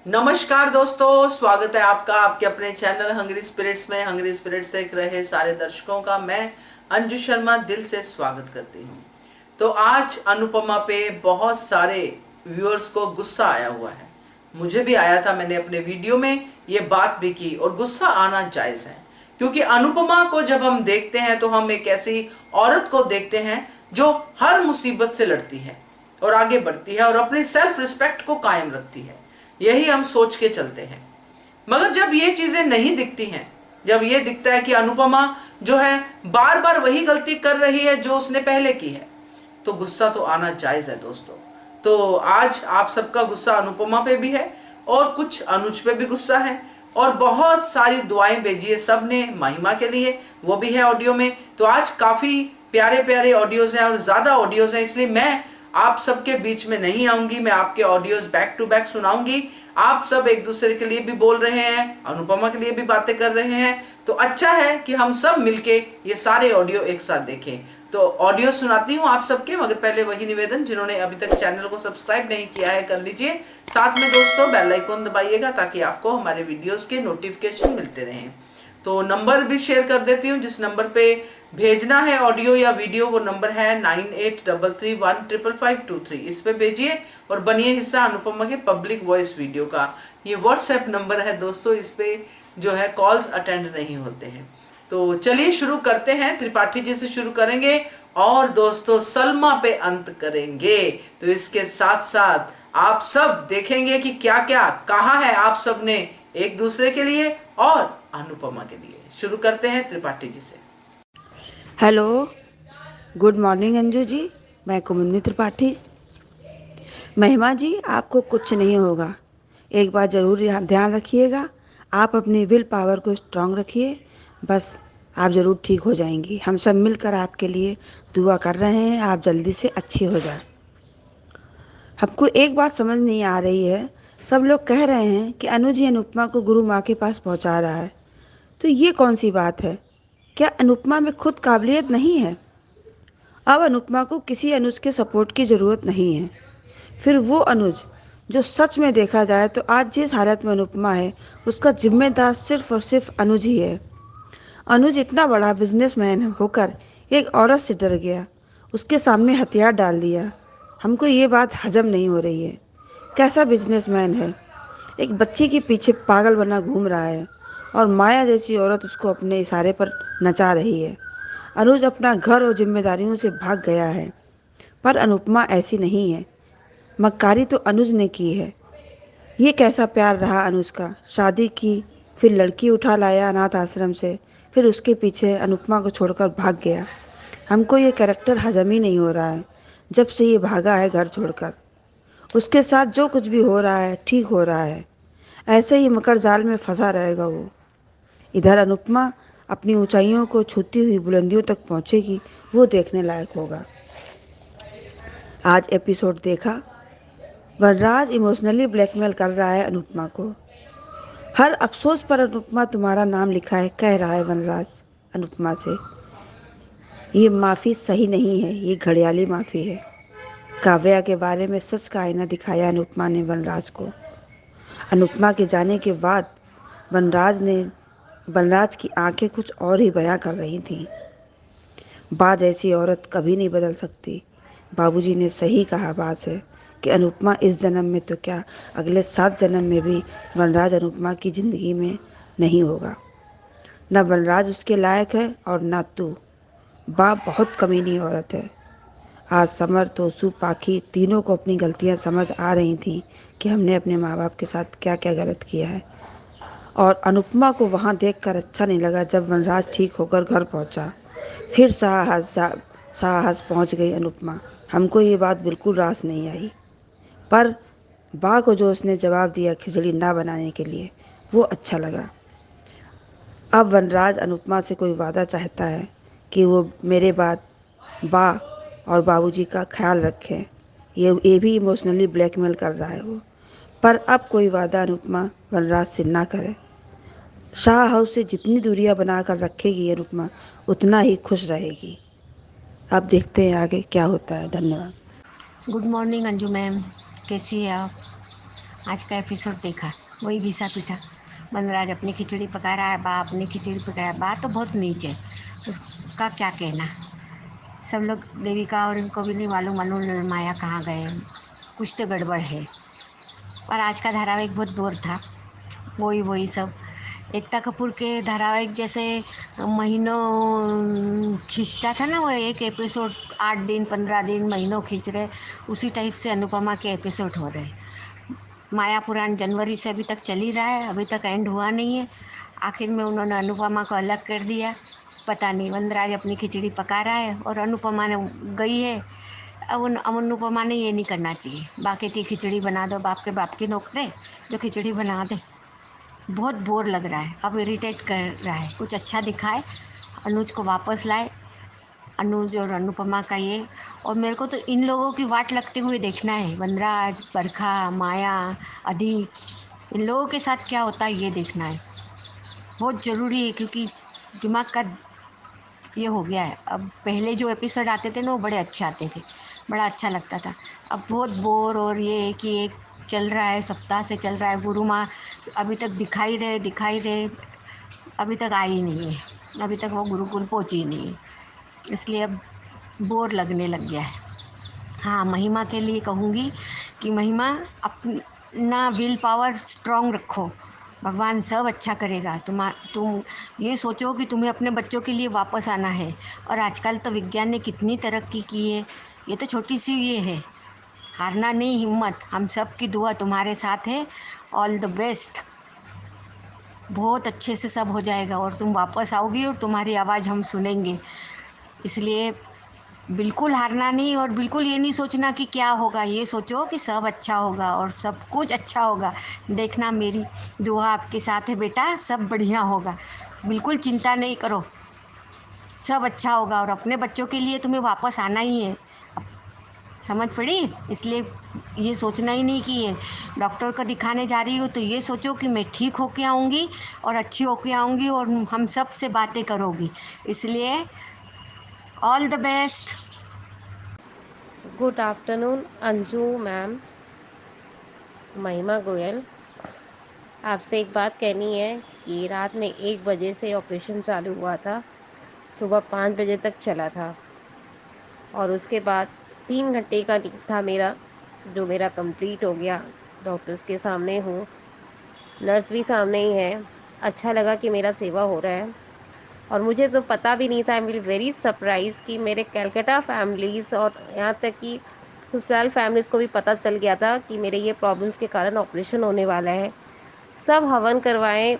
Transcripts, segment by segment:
नमस्कार दोस्तों, स्वागत है आपका आपके अपने चैनल हंग्री स्पिरिट्स में। हंग्री स्पिरिट्स देख रहे सारे दर्शकों का मैं अंजू शर्मा दिल से स्वागत करती हूँ। तो आज अनुपमा पे बहुत सारे व्यूअर्स को गुस्सा आया हुआ है। मुझे भी आया था, मैंने अपने वीडियो में ये बात भी की और गुस्सा आना जायज है, क्योंकि अनुपमा को जब हम देखते हैं तो हम एक ऐसी औरत को देखते हैं जो हर मुसीबत से लड़ती है और आगे बढ़ती है और अपनी सेल्फ रिस्पेक्ट को कायम रखती है। यही हम सोच के चलते हैं। मगर जब ये चीजें नहीं दिखती हैं, जब ये दिखता है कि अनुपमा जो है बार बार वही गलती कर रही है जो उसने पहले की है, तो गुस्सा तो आना जायज है दोस्तों। तो आज आप सबका गुस्सा अनुपमा पे भी है और कुछ अनुज पे भी गुस्सा है, और बहुत सारी दुआएं भेजिए सबने महिमा के लिए, वो भी है ऑडियो में। तो आज काफी प्यारे प्यारे ऑडियोज हैं और ज्यादा ऑडियोज हैं, इसलिए मैं आप सबके बीच में नहीं आऊंगी। मैं आपके ऑडियोज बैक टू बैक सुनाऊंगी। आप सब एक दूसरे के लिए भी बोल रहे हैं, अनुपमा के लिए भी बातें कर रहे हैं, तो अच्छा है कि हम सब मिलके ये सारे ऑडियो एक साथ देखें। तो ऑडियो सुनाती हूँ आप सबके, मगर पहले वही निवेदन, जिन्होंने अभी तक चैनल को सब्सक्राइब नहीं किया है कर लीजिए। साथ में दोस्तों बेल आइकन दबाइएगा ताकि आपको हमारे वीडियोस के नोटिफिकेशन मिलते रहें। तो नंबर भी शेयर कर देती हूँ, जिस नंबर पे भेजना है ऑडियो या वीडियो, वो नंबर है 9833155523। इस पे भेजिए और बनिए हिस्सा अनुपमा के पब्लिक वॉइस वीडियो का। ये व्हाट्सएप नंबर है दोस्तों, इस पे जो है कॉल्स अटेंड नहीं होते हैं। तो चलिए शुरू करते हैं। त्रिपाठी जी से शुरू करेंगे और दोस्तों सलमा पे अंत करेंगे। तो इसके साथ साथ आप सब देखेंगे कि क्या क्या कहा है आप सब ने एक दूसरे के लिए और अनुपमा के लिए। शुरू करते हैं त्रिपाठी जी से। Hello, good morning Anju ji. मैं कुमुदनी त्रिपाठी। महिमा जी, आपको कुछ नहीं होगा। एक बात ज़रूर ध्यान रखिएगा, आप अपनी विल पावर को स्ट्रांग रखिए। बस आप ज़रूर ठीक हो जाएंगी। हम सब मिलकर आपके लिए दुआ कर रहे हैं, आप जल्दी से अच्छी हो जाए। हमको एक बात समझ नहीं आ रही है, सब लोग कह रहे हैं कि अनुज जी अनुपमा को गुरु माँ के पास पहुँचा रहा है, तो ये कौन सी बात है? क्या अनुपमा में खुद काबिलियत नहीं है? अब अनुपमा को किसी अनुज के सपोर्ट की ज़रूरत नहीं है। फिर वो अनुज जो सच में देखा जाए तो आज जिस हालत में अनुपमा है, उसका जिम्मेदार सिर्फ और सिर्फ अनुज ही है। अनुज इतना बड़ा बिजनेसमैन होकर एक औरत से डर गया, उसके सामने हथियार डाल दिया। हमको ये बात हजम नहीं हो रही है। कैसा बिजनेसमैन है? एक बच्ची के पीछे पागल बना घूम रहा है और माया जैसी औरत उसको अपने इशारे पर नचा रही है। अनुज अपना घर और जिम्मेदारियों से भाग गया है, पर अनुपमा ऐसी नहीं है। मक्कारी तो अनुज ने की है। ये कैसा प्यार रहा अनुज का? शादी की, फिर लड़की उठा लाया अनाथ आश्रम से, फिर उसके पीछे अनुपमा को छोड़कर भाग गया। हमको ये कैरेक्टर हजम ही नहीं हो रहा है। जब से ये भागा है घर छोड़कर, उसके साथ जो कुछ भी हो रहा है ठीक हो रहा है। ऐसे ही मकर जाल में फंसा रहेगा वो। इधर अनुपमा अपनी ऊंचाइयों को छूती हुई बुलंदियों तक पहुंचेगी, वो देखने लायक होगा। आज एपिसोड देखा, वनराज इमोशनली ब्लैकमेल कर रहा है अनुपमा को। हर अफसोस पर अनुपमा तुम्हारा नाम लिखा है, कह रहा है वनराज अनुपमा से। ये माफ़ी सही नहीं है, ये घड़ियाली माफ़ी है। काव्या के बारे में सच का आईना दिखाया अनुपमा ने वनराज को। अनुपमा के जाने के बाद वनराज की आंखें कुछ और ही बयां कर रही थीं। बा जैसी औरत कभी नहीं बदल सकती। बाबूजी ने सही कहा बात है कि अनुपमा इस जन्म में तो क्या, अगले 7 जन्म में भी वनराज अनुपमा की ज़िंदगी में नहीं होगा। न वनराज उसके लायक है और न तू। बा बहुत कमीनी औरत है। आज समर, तोसू, पाखी तीनों को अपनी गलतियां समझ आ रही थी कि हमने अपने माँ बाप के साथ क्या क्या गलत किया है। और अनुपमा को वहाँ देखकर अच्छा नहीं लगा जब वनराज ठीक होकर घर पहुँचा। फिर साहस पहुँच गई अनुपमा। हमको ये बात बिल्कुल रास नहीं आई, पर बा को जो उसने जवाब दिया खिचड़ी ना बनाने के लिए, वो अच्छा लगा। अब वनराज अनुपमा से कोई वादा चाहता है कि वो मेरे बाद बा और बाबूजी का ख्याल रखें। ये भी इमोशनली ब्लैकमेल कर रहा है वो। पर अब कोई वादा अनुपमा वनराज से ना करे। शाह हाउस से जितनी दूरियां बनाकर रखेगी अनुपमा, उतना ही खुश रहेगी। अब देखते हैं आगे क्या होता है। धन्यवाद। गुड मॉर्निंग अंजू मैम, कैसी है आप? आज का एपिसोड देखा, वही घिसा पीटा। वनराज अपनी खिचड़ी पका रहा है, बा अपनी खिचड़ी पका रहा है। बा तो बहुत नीच है, उसका क्या कहना। सब लोग, देविका और इनको भी नहीं मालूम अनु माया कहाँ गए, कुछ तो गड़बड़ है। और आज का धारावाहिक बहुत बोर था, वही वही सब। एकता कपूर के धारावाहिक जैसे महीनों खींचता था ना, वो एक एपिसोड 8 दिन 15 दिन महीनों खींच रहे, उसी टाइप से अनुपमा के एपिसोड हो रहे। माया पुराण जनवरी से अभी तक चल ही रहा है, अभी तक एंड हुआ नहीं है। आखिर में उन्होंने अनुपमा को अलग कर दिया। पता नहीं, वनराज अपनी खिचड़ी पका रहा है और अनुपमा ने गई है। अब अनुपमा ने ये नहीं करना चाहिए, बाकी की खिचड़ी बना दो, बाप के बाप की नौकरे जो खिचड़ी बना दे। बहुत बोर लग रहा है, अब इरिटेट कर रहा है। कुछ अच्छा दिखाए, अनुज को वापस लाए, अनुज और अनुपमा का ये। और मेरे को तो इन लोगों की वाट लगते हुए देखना है, वनराज, बरखा, माया, अधिक, इन लोगों के साथ क्या होता है ये देखना है, बहुत ज़रूरी है। क्योंकि दिमाग का ये हो गया है। अब पहले जो एपिसोड आते थे ना, वो बड़े अच्छे आते थे, बड़ा अच्छा लगता था। अब बहुत बोर, और ये कि एक चल रहा है, सप्ताह से चल रहा है। गुरु माँ अभी तक दिखाई रहे, अभी तक आई नहीं है, अभी तक वो गुरुकुल पहुँची नहीं है, इसलिए अब बोर लगने लग गया है। हाँ, महिमा के लिए कहूँगी कि महिमा, अपना विल पावर स्ट्रॉन्ग रखो, भगवान सब अच्छा करेगा। तुम ये सोचो कि तुम्हें अपने बच्चों के लिए वापस आना है। और आजकल तो विज्ञान ने कितनी तरक्की की है, ये तो छोटी सी ये है। हारना नहीं, हिम्मत, हम सब की दुआ तुम्हारे साथ है। ऑल द बेस्ट, बहुत अच्छे से सब हो जाएगा और तुम वापस आओगी और तुम्हारी आवाज़ हम सुनेंगे। इसलिए बिल्कुल हारना नहीं, और बिल्कुल ये नहीं सोचना कि क्या होगा, ये सोचो कि सब अच्छा होगा और सब कुछ अच्छा होगा। देखना, मेरी दुआ आपके साथ है बेटा, सब बढ़िया होगा। बिल्कुल चिंता नहीं करो, सब अच्छा होगा। और अपने बच्चों के लिए तुम्हें वापस आना ही है, समझ पड़ी। इसलिए ये सोचना ही नहीं कि ये डॉक्टर को दिखाने जा रही हूँ, तो ये सोचो कि मैं ठीक होके आऊँगी और अच्छी होके आऊँगी और हम सब से बातें करोगी। इसलिए all the best. Good afternoon Anju ma'am, महिमा गोयल। आपसे एक बात कहनी है कि रात में 1 बजे से ऑपरेशन चालू हुआ था, सुबह 5 बजे तक चला था, और उसके बाद 3 घंटे का नींद था मेरा, जो मेरा कंप्लीट हो गया। डॉक्टर्स के सामने हूँ, नर्स भी सामने ही है। अच्छा लगा कि मेरा सेवा हो रहा है, और मुझे तो पता भी नहीं था। आई एम वेरी सरप्राइज कि मेरे कलकत्ता फैमिलीज़ और यहाँ तक कि ससुराल फैमिलीज़ को भी पता चल गया था कि मेरे ये प्रॉब्लम्स के कारण ऑपरेशन होने वाला है। सब हवन करवाएं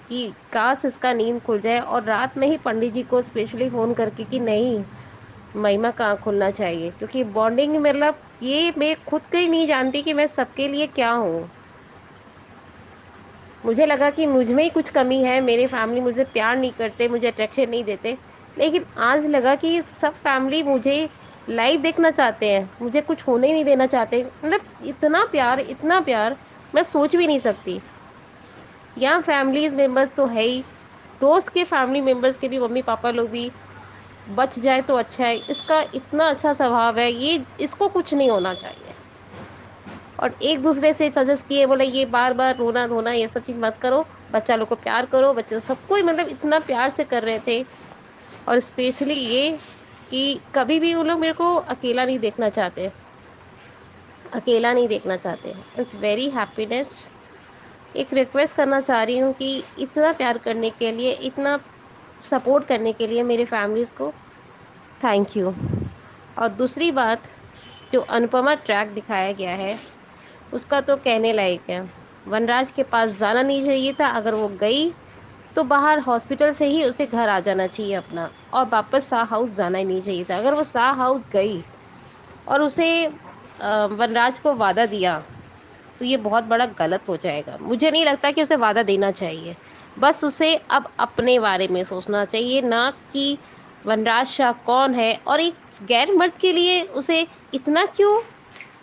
कि काश इसका नींद खुल जाए, और रात में ही पंडित जी को स्पेशली फ़ोन करके कि नहीं, महिमा का आँख खुलना चाहिए। क्योंकि बॉन्डिंग, मतलब ये मैं खुद के ही नहीं जानती कि मैं सबके लिए क्या हूँ। मुझे लगा कि मुझ में ही कुछ कमी है, मेरे फैमिली मुझे प्यार नहीं करते, मुझे अट्रैक्शन नहीं देते। लेकिन आज लगा कि सब फैमिली मुझे लाइव देखना चाहते हैं, मुझे कुछ होने ही नहीं देना चाहते। मतलब इतना प्यार, इतना प्यार मैं सोच भी नहीं सकती। यहाँ फैमिलीज मेम्बर्स तो है ही, दोस्त के फैमिली मेम्बर्स के भी मम्मी पापा लोग भी बच जाए तो अच्छा है। इसका इतना अच्छा स्वभाव है, ये इसको कुछ नहीं होना चाहिए। और एक दूसरे से सजेस्ट किए, बोले ये बार बार रोना धोना ये सब चीज़ मत करो, बच्चा लोग को प्यार करो। बच्चे सबको ही मतलब इतना प्यार से कर रहे थे। और स्पेशली ये कि कभी भी वो लोग मेरे को अकेला नहीं देखना चाहते, अकेला नहीं देखना चाहते। It's very happiness. एक रिक्वेस्ट करना चाह रही हूँ कि इतना प्यार करने के लिए, इतना सपोर्ट करने के लिए मेरे फैमिलीज़ को थैंक यू। और दूसरी बात, जो अनुपमा ट्रैक दिखाया गया है उसका तो कहने लायक है। वनराज के पास जाना नहीं चाहिए था, अगर वो गई तो बाहर हॉस्पिटल से ही उसे घर आ जाना चाहिए अपना, और वापस शाह हाउस जाना ही नहीं चाहिए था। अगर वो शाह हाउस गई और उसे वनराज को वादा दिया, तो ये बहुत बड़ा गलत हो जाएगा। मुझे नहीं लगता कि उसे वादा देना चाहिए। बस उसे अब अपने बारे में सोचना चाहिए, ना कि वनराज शाह कौन है, और एक गैर मर्द के लिए उसे इतना क्यों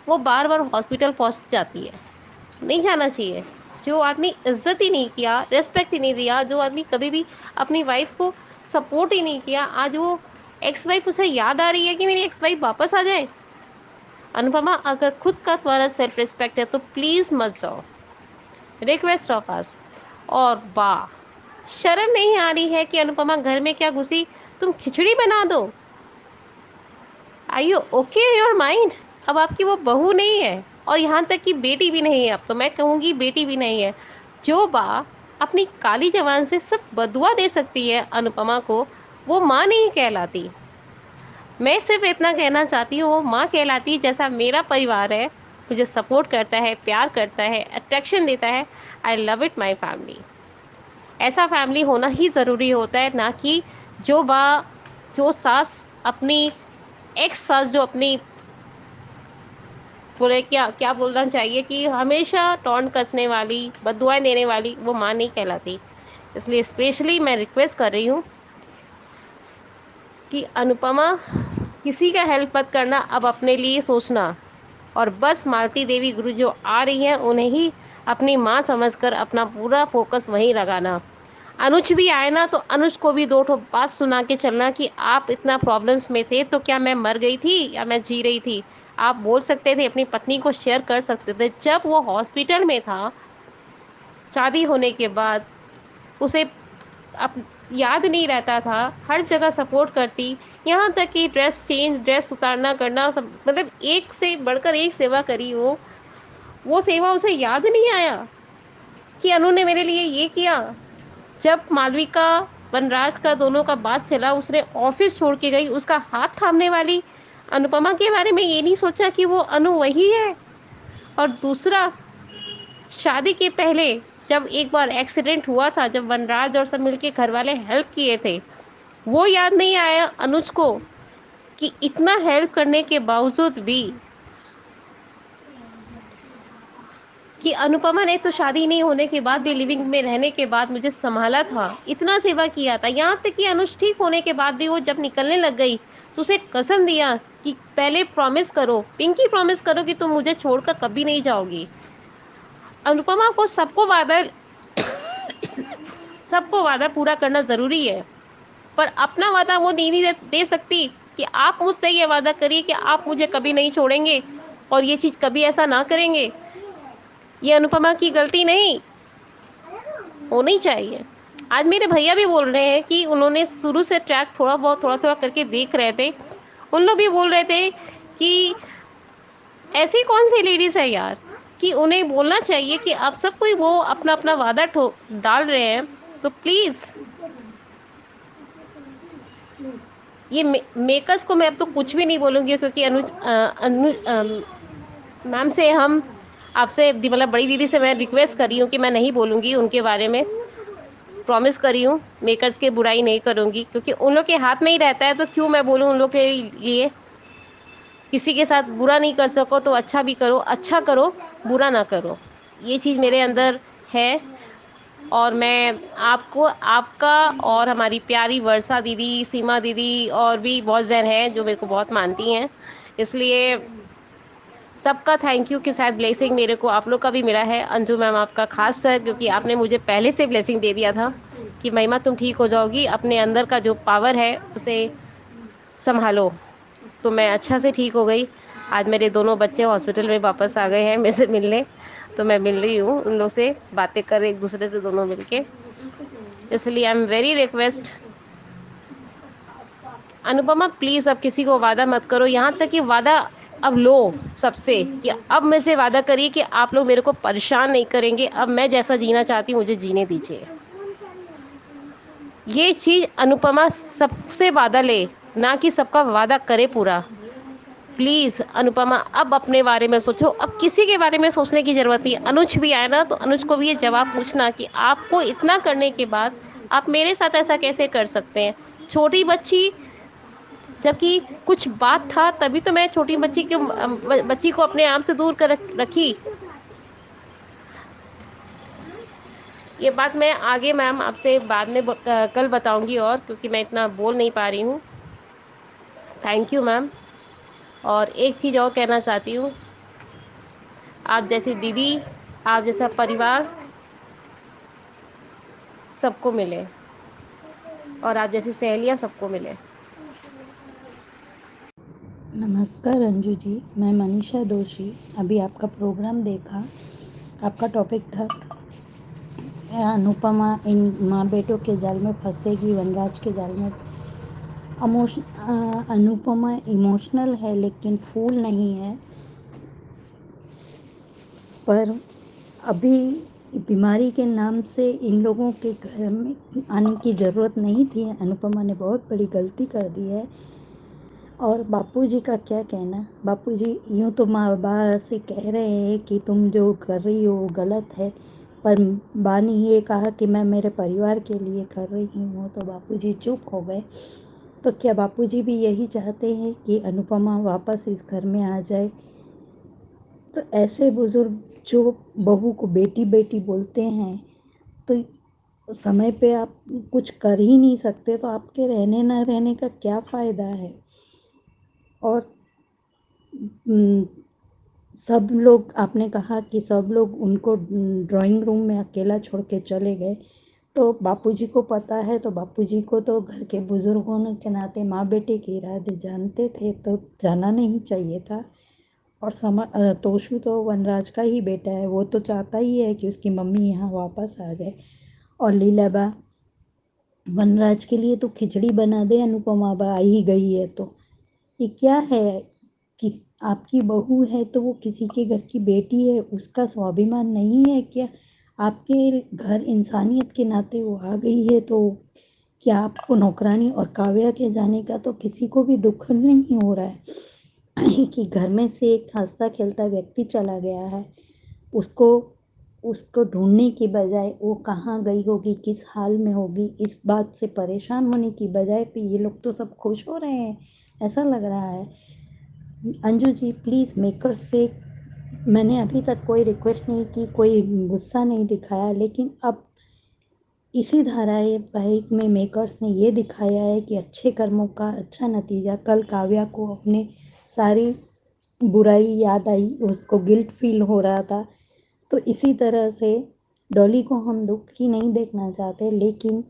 वो बार बार हॉस्पिटल पहुंच जाती है। नहीं जाना चाहिए। जो आदमी इज्जत ही नहीं किया, रेस्पेक्ट ही नहीं दिया, जो आदमी कभी भी अपनी वाइफ को सपोर्ट ही नहीं किया, आज वो एक्स वाइफ उसे याद आ रही है कि मेरी एक्स वाइफ वापस आ जाए। अनुपमा, अगर खुद का तुम्हारा सेल्फ रिस्पेक्ट है तो प्लीज़ मत जाओ। Request of us. और वाह, शर्म नहीं आ रही है कि अनुपमा घर में क्या घुसी, तुम खिचड़ी बना दो। आई यू ओके योर माइंड? अब आपकी वो बहू नहीं है, और यहाँ तक कि बेटी भी नहीं है, अब तो मैं कहूँगी बेटी भी नहीं है। जो बा अपनी काली जबान से सब बदुआ दे सकती है अनुपमा को, वो माँ नहीं कहलाती। मैं सिर्फ इतना कहना चाहती हूँ, वो माँ कहलाती है जैसा मेरा परिवार है, मुझे सपोर्ट करता है, प्यार करता है, अट्रैक्शन देता है। I love it my family. ऐसा फैमिली होना ही ज़रूरी होता है, ना कि जो जो सास अपनी एक्स सास जो अपनी बोले क्या क्या बोलना चाहिए कि हमेशा टॉन्ट कसने वाली, बददुआएं देने वाली, वो माँ नहीं कहलाती। इसलिए स्पेशली मैं रिक्वेस्ट कर रही हूँ कि अनुपमा, किसी का हेल्प मत करना, अब अपने लिए सोचना। और बस मालती देवी गुरु जो आ रही हैं उन्हें ही अपनी माँ समझकर अपना पूरा फोकस वहीं लगाना। अनुज भी आए ना, तो अनुज को भी दो ठो बात सुना के चलना कि आप इतना प्रॉब्लम्स में थे तो क्या मैं मर गई थी या मैं जी रही थी। आप बोल सकते थे, अपनी पत्नी को शेयर कर सकते थे। जब वो हॉस्पिटल में था शादी होने के बाद, उसे अप याद नहीं रहता था, हर जगह सपोर्ट करती, यहाँ तक कि ड्रेस उतारना करना सब, मतलब एक से बढ़कर एक सेवा करी वो सेवा उसे याद नहीं आया कि अनु ने मेरे लिए ये किया। जब मालविका वनराज का दोनों का बात चला, उसने ऑफिस छोड़ के गई, उसका हाथ थामने वाली अनुपमा के बारे में ये नहीं सोचा कि वो अनु वही है। और दूसरा, शादी के पहले जब एक बार एक्सीडेंट हुआ था, जब वनराज और सब मिलके घर वाले हेल्प किए थे, वो याद नहीं आया अनुज को कि इतना हेल्प करने के बावजूद भी, कि अनुपमा ने तो शादी नहीं होने के बाद भी, लिविंग में रहने के बाद मुझे संभाला था, इतना सेवा किया था। यहाँ तक कि अनुज ठीक होने के बाद भी वो जब निकलने लग गई तो उसे कसम दिया कि पहले प्रॉमिस करो, पिंकी प्रॉमिस करो कि तुम मुझे छोड़कर कभी नहीं जाओगी। अनुपमा को सबको वादा पूरा करना ज़रूरी है, पर अपना वादा वो नहीं दे सकती कि आप मुझसे ये वादा करिए कि आप मुझे कभी नहीं छोड़ेंगे और ये चीज़ कभी ऐसा ना करेंगे। ये अनुपमा की गलती नहीं होनी चाहिए। आज मेरे भैया भी बोल रहे हैं कि उन्होंने शुरू से ट्रैक थोड़ा थोड़ा करके देख रहे थे। उन लोग भी बोल रहे थे कि ऐसी कौन सी लेडीज़ है यार, कि उन्हें बोलना चाहिए कि अब सब कोई वो अपना अपना वादा डाल रहे हैं, तो प्लीज़ ये मेकर्स को मैं अब तो कुछ भी नहीं बोलूँगी, क्योंकि अनुज मैम से हम आपसे मतलब बड़ी दीदी से मैं रिक्वेस्ट करी हूँ कि मैं नहीं बोलूँगी उनके बारे में, प्रॉमिस करी हूँ मेकर्स की बुराई नहीं करूँगी, क्योंकि उन लोग के हाथ में ही रहता है, तो क्यों मैं बोलूँ उन लोग के लिए। किसी के साथ बुरा नहीं कर सको तो अच्छा भी करो, अच्छा करो, बुरा ना करो, ये चीज़ मेरे अंदर है। और मैं आपको, आपका और हमारी प्यारी वर्षा दीदी, सीमा दीदी और भी बहुत जन हैं जो मेरे को बहुत मानती हैं, इसलिए सबका थैंक यू कि शायद ब्लेसिंग मेरे को आप लोग का भी मिला है। अंजू मैम आपका खास सर, क्योंकि आपने मुझे पहले से ब्लेसिंग दे दिया था कि महिमा तुम ठीक हो जाओगी, अपने अंदर का जो पावर है उसे संभालो। तो मैं अच्छा से ठीक हो गई। आज मेरे दोनों बच्चे हॉस्पिटल में वापस आ गए हैं मेरे से मिलने, तो मैं मिल रही हूँ उन लोग से, बातें कर एक दूसरे से दोनों मिलके। इसलिए I am very request, Anupama please अब किसी को वादा मत करो, यहाँ तक कि वादा अब लो सबसे कि अब मैं से वादा करिए कि आप लोग मेरे को परेशान नहीं करेंगे, अब मैं जैसा जीना चाहती हूँ मुझे जीने दीजिए। ये चीज़ अनुपमा सबसे वादा ले, ना कि सबका वादा करे पूरा। प्लीज़ अनुपमा अब अपने बारे में सोचो, अब किसी के बारे में सोचने की ज़रूरत नहीं। अनुज भी आए ना, तो अनुज को भी ये जवाब पूछना कि आपको इतना करने के बाद आप मेरे साथ ऐसा कैसे कर सकते हैं। छोटी बच्ची, जबकि कुछ बात था तभी तो मैं छोटी बच्ची को अपने आम से दूर कर रखी। ये बात मैं आगे मैम आपसे बाद में कल बताऊंगी, और क्योंकि मैं इतना बोल नहीं पा रही हूँ। Thank you ma'am. और एक चीज़ और कहना चाहती हूँ, आप जैसी दीदी, आप जैसा परिवार सबको मिले, और आप जैसी सहेलियाँ सबको मिले। नमस्कार अंजू जी, मैं मनीषा दोषी। अभी आपका प्रोग्राम देखा, आपका टॉपिक था अनुपमा इन माँ बेटों के जाल में फंसेगी, वनराज के जाल में। अनुपमा इमोशनल है लेकिन फूल नहीं है। पर अभी बीमारी के नाम से इन लोगों के घर में आने की ज़रूरत नहीं थी। अनुपमा ने बहुत बड़ी गलती कर दी है। और बापूजी का क्या कहना। बापूजी यूँ तो माँ बा से कह रहे हैं कि तुम जो कर रही हो वो गलत है, पर बा ने ये कहा कि मैं मेरे परिवार के लिए कर रही हूँ, तो बापूजी चुप हो गए। तो क्या बापूजी भी यही चाहते हैं कि अनुपमा वापस इस घर में आ जाए? तो ऐसे बुजुर्ग जो बहू को बेटी बेटी बोलते हैं, तो समय पे आप कुछ कर ही नहीं सकते, तो आपके रहने ना रहने का क्या फ़ायदा है? और सब लोग, आपने कहा कि सब लोग उनको ड्राइंग रूम में अकेला छोड़ के चले गए, तो बापूजी को पता है, तो बापूजी को तो घर के बुजुर्गों के नाते माँ बेटे के इरादे जानते थे, तो जाना नहीं चाहिए था। और तोशु तो वनराज का ही बेटा है, वो तो चाहता ही है कि उसकी मम्मी यहाँ वापस आ जाए। और लीलाबा वनराज के लिए तो खिचड़ी बना दे, अनुपमा बा आ ही गई है तो। ये क्या है कि आपकी बहू है तो वो किसी के घर की बेटी है, उसका स्वाभिमान नहीं है क्या? आपके घर इंसानियत के नाते वो आ गई है, तो क्या आपको नौकरानी और काव्या के जाने का तो किसी को भी दुख नहीं हो रहा है कि घर में से एक हंसता खेलता व्यक्ति चला गया है, उसको उसको ढूंढने की बजाय वो कहाँ गई होगी, किस हाल में होगी, इस बात से परेशान होने की बजाय पे ये लोग तो सब खुश हो रहे हैं, ऐसा लग रहा है। अंजू जी प्लीज़ मेकर से, मैंने अभी तक कोई रिक्वेस्ट नहीं की, कोई गुस्सा नहीं दिखाया, लेकिन अब इसी धारावाहिक में मेकर्स ने ये दिखाया है कि अच्छे कर्मों का अच्छा नतीजा। कल काव्या को अपने सारी बुराई याद आई, उसको गिल्ट फील हो रहा था, तो इसी तरह से डॉली को हम दुखी नहीं देखना चाहते, लेकिन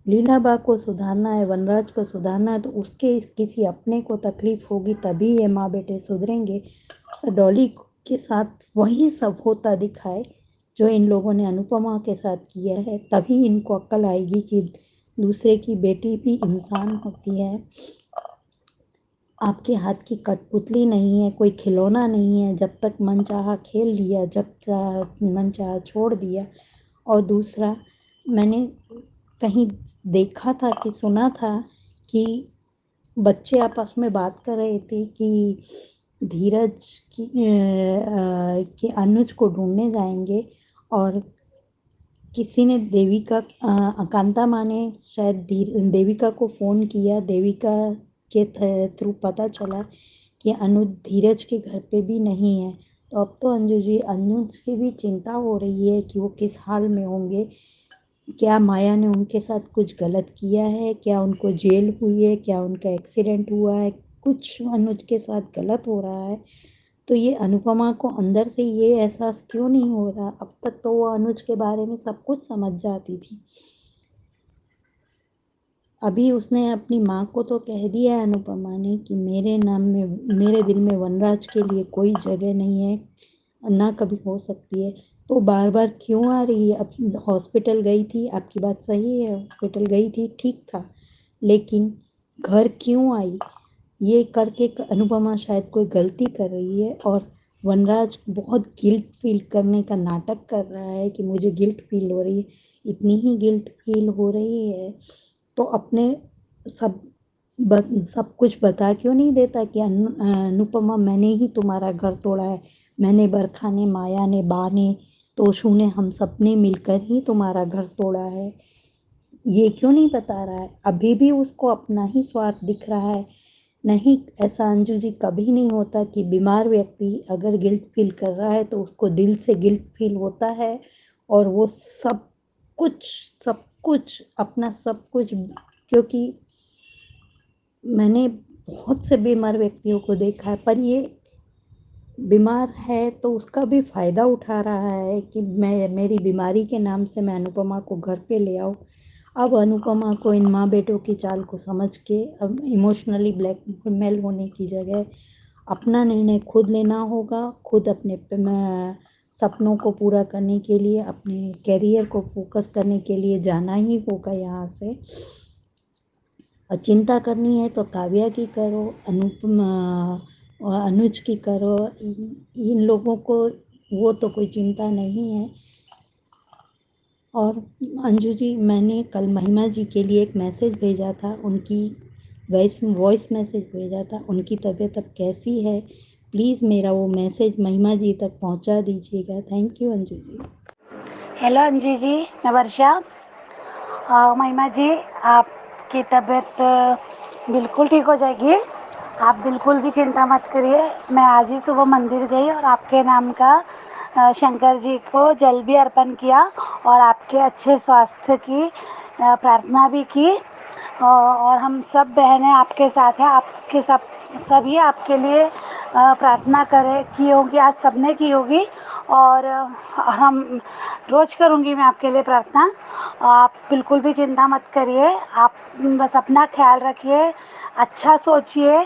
लीलाबा को सुधारना है, वनराज को सुधारना है, तो उसके किसी अपने को तकलीफ होगी तभी ये माँ बेटे सुधरेंगे। तो डॉली के साथ वही सब होता दिखाए जो इन लोगों ने अनुपमा के साथ किया है, तभी इनको अक्ल आएगी कि दूसरे की बेटी भी इंसान होती है। आपके हाथ की कठपुतली नहीं है, कोई खिलौना नहीं है, जब तक मन चाहा खेल लिया, जब मन चाहा छोड़ दिया। और दूसरा, मैंने कहीं देखा था कि सुना था कि बच्चे आपस में बात कर रहे थे कि धीरज कि अनुज को ढूंढने जाएंगे, और किसी ने देविका कांता माँ ने शायद देविका को फ़ोन किया, देविका के थ्रू पता चला कि अनुज धीरज के घर पे भी नहीं है। तो अब तो अंजू जी, अनुज की भी चिंता हो रही है कि वो किस हाल में होंगे। क्या माया ने उनके साथ कुछ गलत किया है? क्या उनको जेल हुई है? क्या उनका एक्सीडेंट हुआ है? कुछ अनुज के साथ गलत हो रहा है, तो ये अनुपमा को अंदर से ये एहसास क्यों नहीं हो रहा? अब तक तो वो अनुज के बारे में सब कुछ समझ जाती थी। अभी उसने अपनी माँ को तो कह दिया है अनुपमा ने कि मेरे नाम में, मेरे दिल में वनराज के लिए कोई जगह नहीं है, ना कभी हो सकती है। तो बार बार क्यों आ रही है? अब हॉस्पिटल गई थी, आपकी बात सही है, हॉस्पिटल गई थी, ठीक था, लेकिन घर क्यों आई? ये करके अनुपमा शायद कोई गलती कर रही है, और वनराज बहुत गिल्ट फील करने का नाटक कर रहा है कि मुझे गिल्ट फील हो रही है। इतनी ही गिल्ट फील हो रही है तो अपने सब सब कुछ बता क्यों नहीं देता कि अनुपमा, मैंने ही तुम्हारा घर तोड़ा है, मैंने, बरखा ने, माया ने, बा ने, तोशु ने, हम सब ने मिलकर ही तुम्हारा घर तोड़ा है। ये क्यों नहीं बता रहा है? अभी भी उसको अपना ही स्वार्थ दिख रहा है। नहीं, ऐसा अंजू जी कभी नहीं होता कि बीमार व्यक्ति अगर गिल्ट फील कर रहा है तो उसको दिल से गिल्ट फील होता है, और वो सब कुछ अपना सब कुछ, क्योंकि मैंने बहुत से बीमार व्यक्तियों को देखा है, पर ये बीमार है तो उसका भी फ़ायदा उठा रहा है कि मेरी बीमारी के नाम से मैं अनुपमा को घर पे ले आऊँ। अब अनुपमा को इन माँ बेटों की चाल को समझ के अब इमोशनली ब्लैकमेल होने की जगह अपना निर्णय खुद लेना होगा, खुद अपने सपनों को पूरा करने के लिए, अपने करियर को फोकस करने के लिए जाना ही होगा यहाँ से। और चिंता करनी है तो काव्या की करो, अनुज की करो। इन लोगों को वो तो कोई चिंता नहीं है। और अंजू जी, मैंने कल महिमा जी के लिए एक मैसेज भेजा था, उनकी वॉइस मैसेज भेजा था। उनकी तबीयत अब कैसी है, प्लीज़ मेरा वो मैसेज महिमा जी तक पहुंचा दीजिएगा। Thank you Anju ji. Hello Anju ji, मैं वर्षा। महिमा जी, आपकी तबीयत बिल्कुल ठीक हो जाएगी। आप बिल्कुल भी चिंता मत करिए। मैं आज ही सुबह मंदिर गई और आपके नाम का शंकर जी को जल भी अर्पण किया और आपके अच्छे स्वास्थ्य की प्रार्थना भी की। और हम सब बहनें आपके साथ हैं। आपके सभी आपके लिए प्रार्थना करें की होगी, आज सबने की होगी। और हम रोज़ करूँगी मैं आपके लिए प्रार्थना। आप बिल्कुल भी चिंता मत करिए। आप बस अपना ख्याल रखिए, अच्छा सोचिए,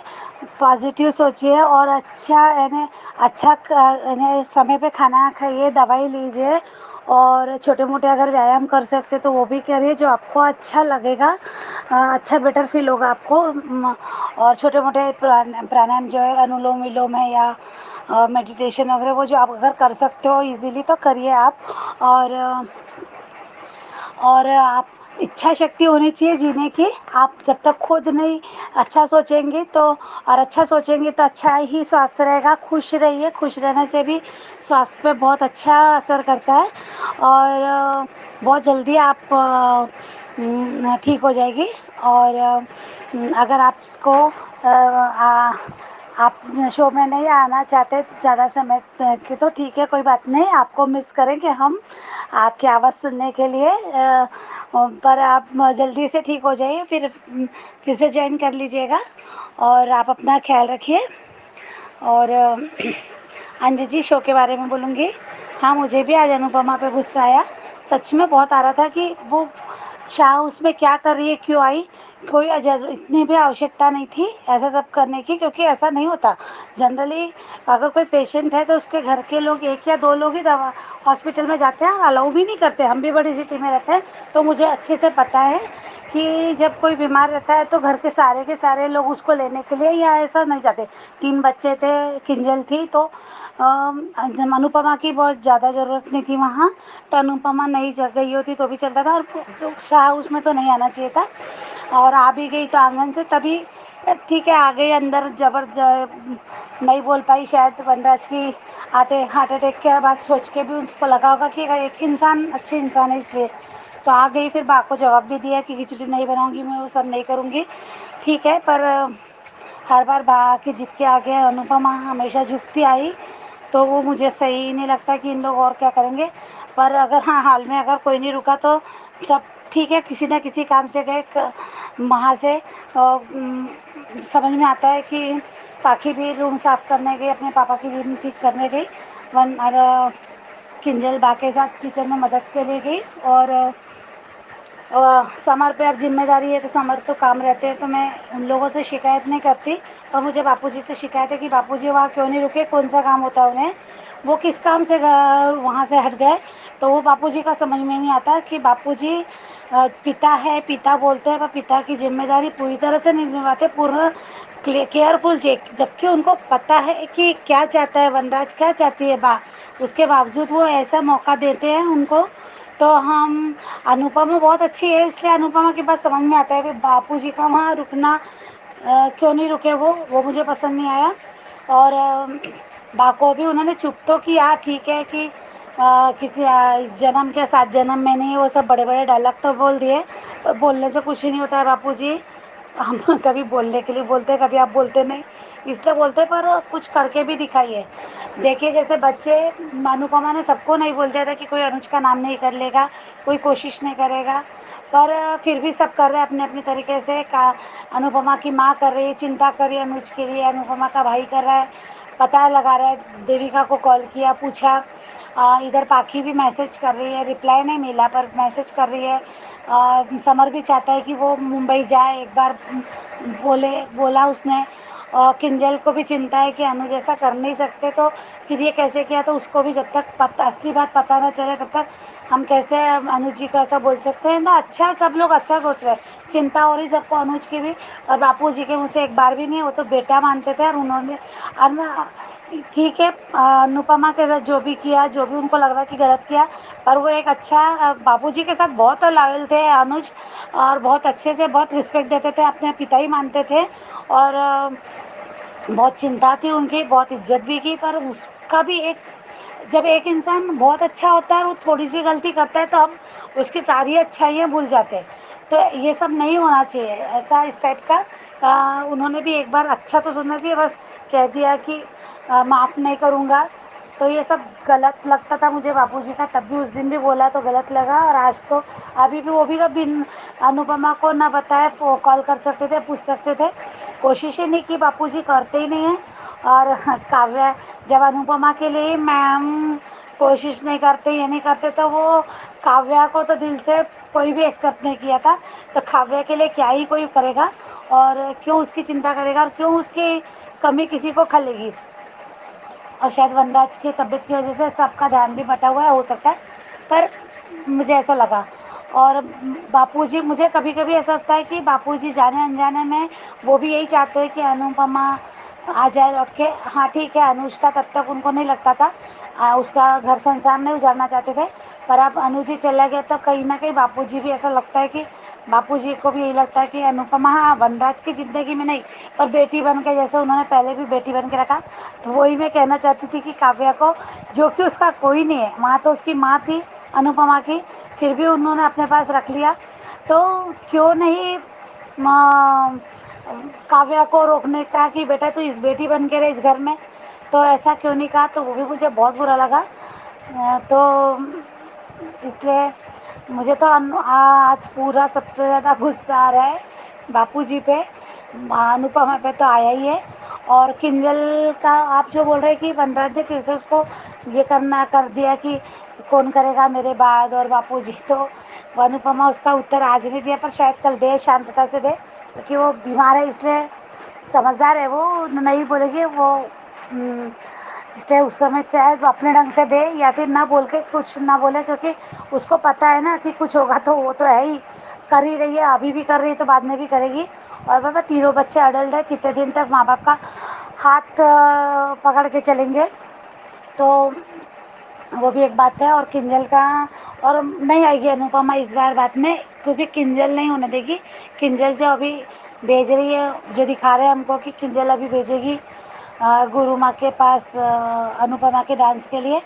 पॉजिटिव सोचिए और अच्छा यानी समय पे खाना खाइए, दवाई लीजिए और छोटे मोटे अगर व्यायाम कर सकते तो वो भी करिए जो आपको अच्छा लगेगा। अच्छा बेटर फील होगा आपको। और छोटे मोटे प्राणायाम जो है, अनुलोम विलोम है या मेडिटेशन वगैरह, वो जो आप अगर कर सकते हो इजीली तो करिए आप। और आप इच्छा शक्ति होनी चाहिए जीने की। आप जब तक खुद नहीं अच्छा सोचेंगे तो अच्छा ही स्वास्थ्य रहेगा। खुश रहिए, खुश रहने से भी स्वास्थ्य पे बहुत अच्छा असर करता है और बहुत जल्दी आप ठीक हो जाएगी। और अगर आप शो में नहीं आना चाहते ज़्यादा समय के तो ठीक है, कोई बात नहीं, आपको मिस करेंगे हम आपकी आवाज़ सुनने के लिए। पर आप जल्दी से ठीक हो जाइए, फिर से ज्वाइन कर लीजिएगा और आप अपना ख्याल रखिए। और अंजू जी, शो के बारे में बोलूँगी। हाँ, मुझे भी आज अनुपमा पे गुस्सा आया। सच में बहुत आ रहा था कि वो शाह उसमें क्या कर रही है, क्यों आई। कोई इतनी भी आवश्यकता नहीं थी ऐसा सब करने की, क्योंकि ऐसा नहीं होता जनरली। अगर कोई पेशेंट है तो उसके घर के लोग, एक या दो लोग ही दवा हॉस्पिटल में जाते हैं और अलाउ भी नहीं करते। हम भी बड़ी सिटी में रहते हैं तो मुझे अच्छे से पता है कि जब कोई बीमार रहता है तो घर के सारे लोग उसको लेने के लिए या ऐसा नहीं जाते। 3 बच्चे थे, किंजल थी, तो अनुपमा की बहुत ज़्यादा ज़रूरत नहीं थी वहाँ। तो अनुपमा नहीं जग गई होती तो भी चलता था और तो शाह उसमें तो नहीं आना चाहिए था। और आ भी गई तो आंगन से, तभी ठीक है आ गई अंदर। नहीं बोल पाई शायद वनराज की हार्ट अटैक के बाद सोच के भी उसको लगा होगा कि एक इंसान अच्छे इंसान है इसलिए तो आ गई। फिर बा को जवाब भी दिया कि खिचड़ी नहीं बनाऊंगी, मैं वो सब नहीं करूंगी, ठीक है। पर हर बार बा की जिद के आगे अनुपमा हमेशा झुकती आई तो वो मुझे सही नहीं लगता कि इन लोग और क्या करेंगे। पर अगर हाँ, हाल में अगर कोई नहीं रुका तो सब ठीक है, किसी न किसी काम से गए वहाँ से। समझ में आता है कि पाखी भी रूम साफ़ करने गई, अपने पापा की रूम ठीक करने गई। और किंजल बा के साथ किचन में मदद के लिए गई। और समर पे अब जिम्मेदारी है तो समर तो काम रहते हैं तो मैं उन लोगों से शिकायत नहीं करती। पर मुझे बापूजी से शिकायत है कि बापूजी वहाँ क्यों नहीं रुके, कौन सा काम होता है उन्हें, वो किस काम से वहाँ से हट गए। तो वो बापूजी का समझ में नहीं आता कि बापूजी पिता है, पिता बोलते हैं, पर पिता की जिम्मेदारी पूरी तरह से नहीं निभाते, पूर्ण केयरफुल जबकि उनको पता है कि क्या चाहता है वनराज, क्या चाहती है बा, उसके बावजूद वो ऐसा मौका देते हैं उनको। तो हम अनुपमा बहुत अच्छी है इसलिए अनुपमा के पास समझ में आता है कि बापूजी का वहाँ रुकना क्यों नहीं रुके, वो मुझे पसंद नहीं आया। और बा को भी उन्होंने चुप तो किया, ठीक है कि किसी इस जन्म के 7 जन्म में नहीं, वो सब बड़े बड़े डायलॉग तो बोल दिए, पर बोलने से कुछ ही नहीं होता है बापूजी। हम कभी बोलने के लिए बोलते हैं, कभी आप बोलते नहीं, इसलिए बोलते, पर कुछ करके भी दिखाइए। देखिए जैसे बच्चे, अनुपमा ने सबको नहीं बोल दिया था कि कोई अनुज का नाम नहीं कर लेगा, कोई कोशिश नहीं करेगा, पर फिर भी सब कर रहे हैं अपने अपने तरीके से। अनुपमा की माँ कर रही है, चिंता कर रही है अनुज के लिए, अनुपमा का भाई कर रहा है, पता लगा रहा है, देविका को कॉल किया, पूछा। इधर पाखी भी मैसेज कर रही है, रिप्लाई नहीं मिला पर मैसेज कर रही है। समर भी चाहता है कि वो मुंबई जाए, एक बार बोला उसने। और किंजल को भी चिंता है कि अनुज ऐसा कर नहीं सकते तो फिर ये कैसे किया, तो उसको भी जब तक असली बात पता ना चले तब तक हम कैसे अनुज जी को ऐसा बोल सकते हैं ना। अच्छा, सब लोग अच्छा सोच रहे हैं, चिंता हो रही सबको अनुज की भी। और बापू जी के मुँह से एक बार भी नहीं, वो तो बेटा मानते थे। और उन्होंने और ना, ठीक है, अनुपमा के साथ जो भी किया, जो भी उनको लग रहा है कि गलत किया, पर वो एक अच्छा, बापू जी के साथ बहुत लॉयल थे अनुज, और बहुत अच्छे से बहुत रिस्पेक्ट देते थे, अपने पिता ही मानते थे। और बहुत चिंता थी उनकी, बहुत इज्जत भी की। पर उसका भी एक, जब एक इंसान बहुत अच्छा होता है और वो थोड़ी सी गलती करता है तो हम उसकी सारी अच्छाइयाँ भूल जाते हैं। तो ये सब नहीं होना चाहिए, ऐसा इस टाइप का। उन्होंने भी एक बार अच्छा तो सुनना चाहिए, बस कह दिया कि माफ़ नहीं करूँगा। तो ये सब गलत लगता था मुझे बापूजी का, तब भी उस दिन भी बोला तो गलत लगा। और आज तो अभी भी वो भी कभी अनुपमा को ना बताए कॉल कर सकते थे, पूछ सकते थे। कोशिश ही नहीं की, बापूजी करते ही नहीं हैं। और काव्या, जब अनुपमा के लिए मैम कोशिश नहीं करते, ये नहीं करते, तो वो काव्या को तो दिल से कोई भी एक्सेप्ट नहीं किया था। तो काव्या के लिए क्या ही कोई करेगा, और क्यों उसकी चिंता करेगा, और क्यों उसकी कमी किसी को खलेगी। और शायद वनराज की तबीयत की वजह से सबका ध्यान भी बटा हुआ है, हो सकता है। पर मुझे ऐसा लगा। और बापूजी, मुझे कभी कभी ऐसा लगता है कि बापूजी जाने अनजाने में वो भी यही चाहते हैं कि अनुपमा आ जाए लौट के। हाँ ठीक है, अनुज था तब तक उनको नहीं लगता था, उसका घर संसार नहीं उजाड़ना चाहते थे। पर अब अनुज जी चला गया तो कहीं ना कहीं बापूजी भी, ऐसा लगता है कि बापूजी को भी यही लगता है कि अनुपमा, हाँ, वनराज की ज़िंदगी में नहीं, पर बेटी बन के, जैसे उन्होंने पहले भी बेटी बन के रखा। तो वही मैं कहना चाहती थी कि काव्या को, जो कि उसका कोई नहीं है, माँ तो उसकी माँ थी अनुपमा की, फिर भी उन्होंने अपने पास रख लिया। तो क्यों नहीं काव्या को रोकने का कि बेटा तू इस बेटी बन के रहे इस घर में, तो ऐसा क्यों नहीं कहा, तो वो भी मुझे बहुत बुरा लगा। तो इसलिए मुझे तो आज पूरा सबसे ज़्यादा गुस्सा आ रहा है बापूजी पे, अनुपमा पे तो आया ही है। और किंजल का आप जो बोल रहे हैं कि वनराज ने फिर से उसको ये करना कर दिया कि कौन करेगा मेरे बाद और बापूजी, तो वो अनुपमा उसका उत्तर आज नहीं दिया, पर शायद कल दे, शांतता से दे, क्योंकि वो बीमार है, इसलिए समझदार है, वो नहीं बोलेगी वो। इसलिए उस समय चाहे वो अपने ढंग से दे या फिर ना बोल के कुछ ना बोले, क्योंकि उसको पता है ना कि कुछ होगा तो वो तो है ही, कर ही रही है, अभी भी कर रही है तो बाद में भी करेगी। और बाबा तीनों बच्चे अडल्ट है, कितने दिन तक माँ बाप का हाथ पकड़ के चलेंगे, तो वो भी एक बात है। और किंजल का, और नहीं आएगी अनुपमा इस बार बात में, क्योंकि किंजल नहीं होने देगी। किंजल जो अभी भेज रही है, जो दिखा रहे हैं हमको कि किंजल अभी भेजेगी गुरु माँ के पास अनुपमा के डांस के लिए,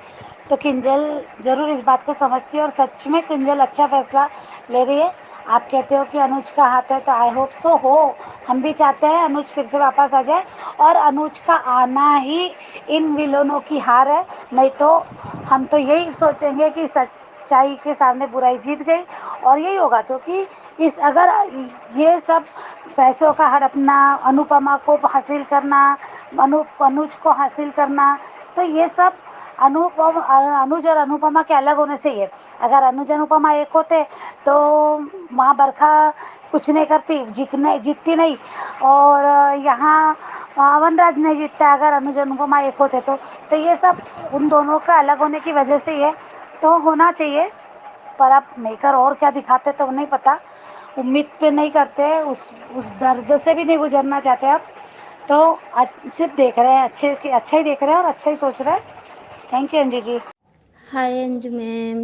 तो किंजल ज़रूर इस बात को समझती है, और सच में किंजल अच्छा फैसला ले रही है। आप कहते हो कि अनुज का हाथ है, तो आई होप सो हो, हम भी चाहते हैं अनुज फिर से वापस आ जाए, और अनुज का आना ही इन विलोनों की हार है। नहीं तो हम तो यही सोचेंगे कि सच्चाई के सामने बुराई जीत गई, और यही होगा, क्योंकि इस अगर ये सब पैसों का हड़पना, अनुपमा को हासिल करना, अनुज को हासिल करना, तो ये सब अनुज और अनुपमा के अलग होने से ही है। अगर अनुज अनुपमा एक होते तो वहाँ बरखा कुछ नहीं करती, जीतती नहीं, और यहाँ वनराज नहीं जीतता अगर अनुज अनुपमा एक होते तो ये सब उन दोनों का अलग होने की वजह से ही है। तो होना चाहिए, पर अब मेकर और क्या दिखाते तो नहीं पता, उम्मीद पे नहीं करते, उस दर्द से भी नहीं गुजरना चाहते अब। तो सिर्फ देख रहे हैं, अच्छा ही देख रहे हैं और अच्छा ही सोच रहे हैं। Thank you Anju ji. Hi Anju ma'am,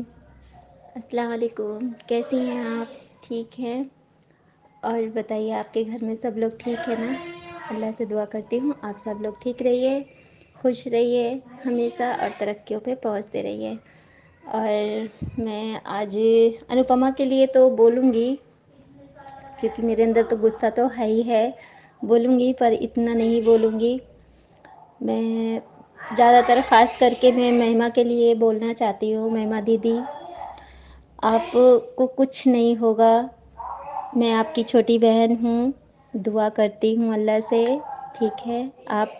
अस्सलाम वालेकुम, कैसी हैं आप? ठीक हैं? और बताइए आपके घर में सब लोग ठीक है ना? अल्लाह से दुआ करती हूँ आप सब लोग ठीक रहिए, खुश रहिए हमेशा, और तरक्कियों पे पहुँचते रहिए। और मैं आज अनुपमा के लिए तो बोलूँगी, क्योंकि मेरे अंदर तो गुस्सा तो है ही है, बोलूँगी, पर इतना नहीं बोलूँगी। मैं ज़्यादातर ख़ास करके मैं महिमा के लिए बोलना चाहती हूँ। महिमा दीदी, आपको कुछ नहीं होगा, मैं आपकी छोटी बहन हूँ, दुआ करती हूँ अल्लाह से, ठीक है? आप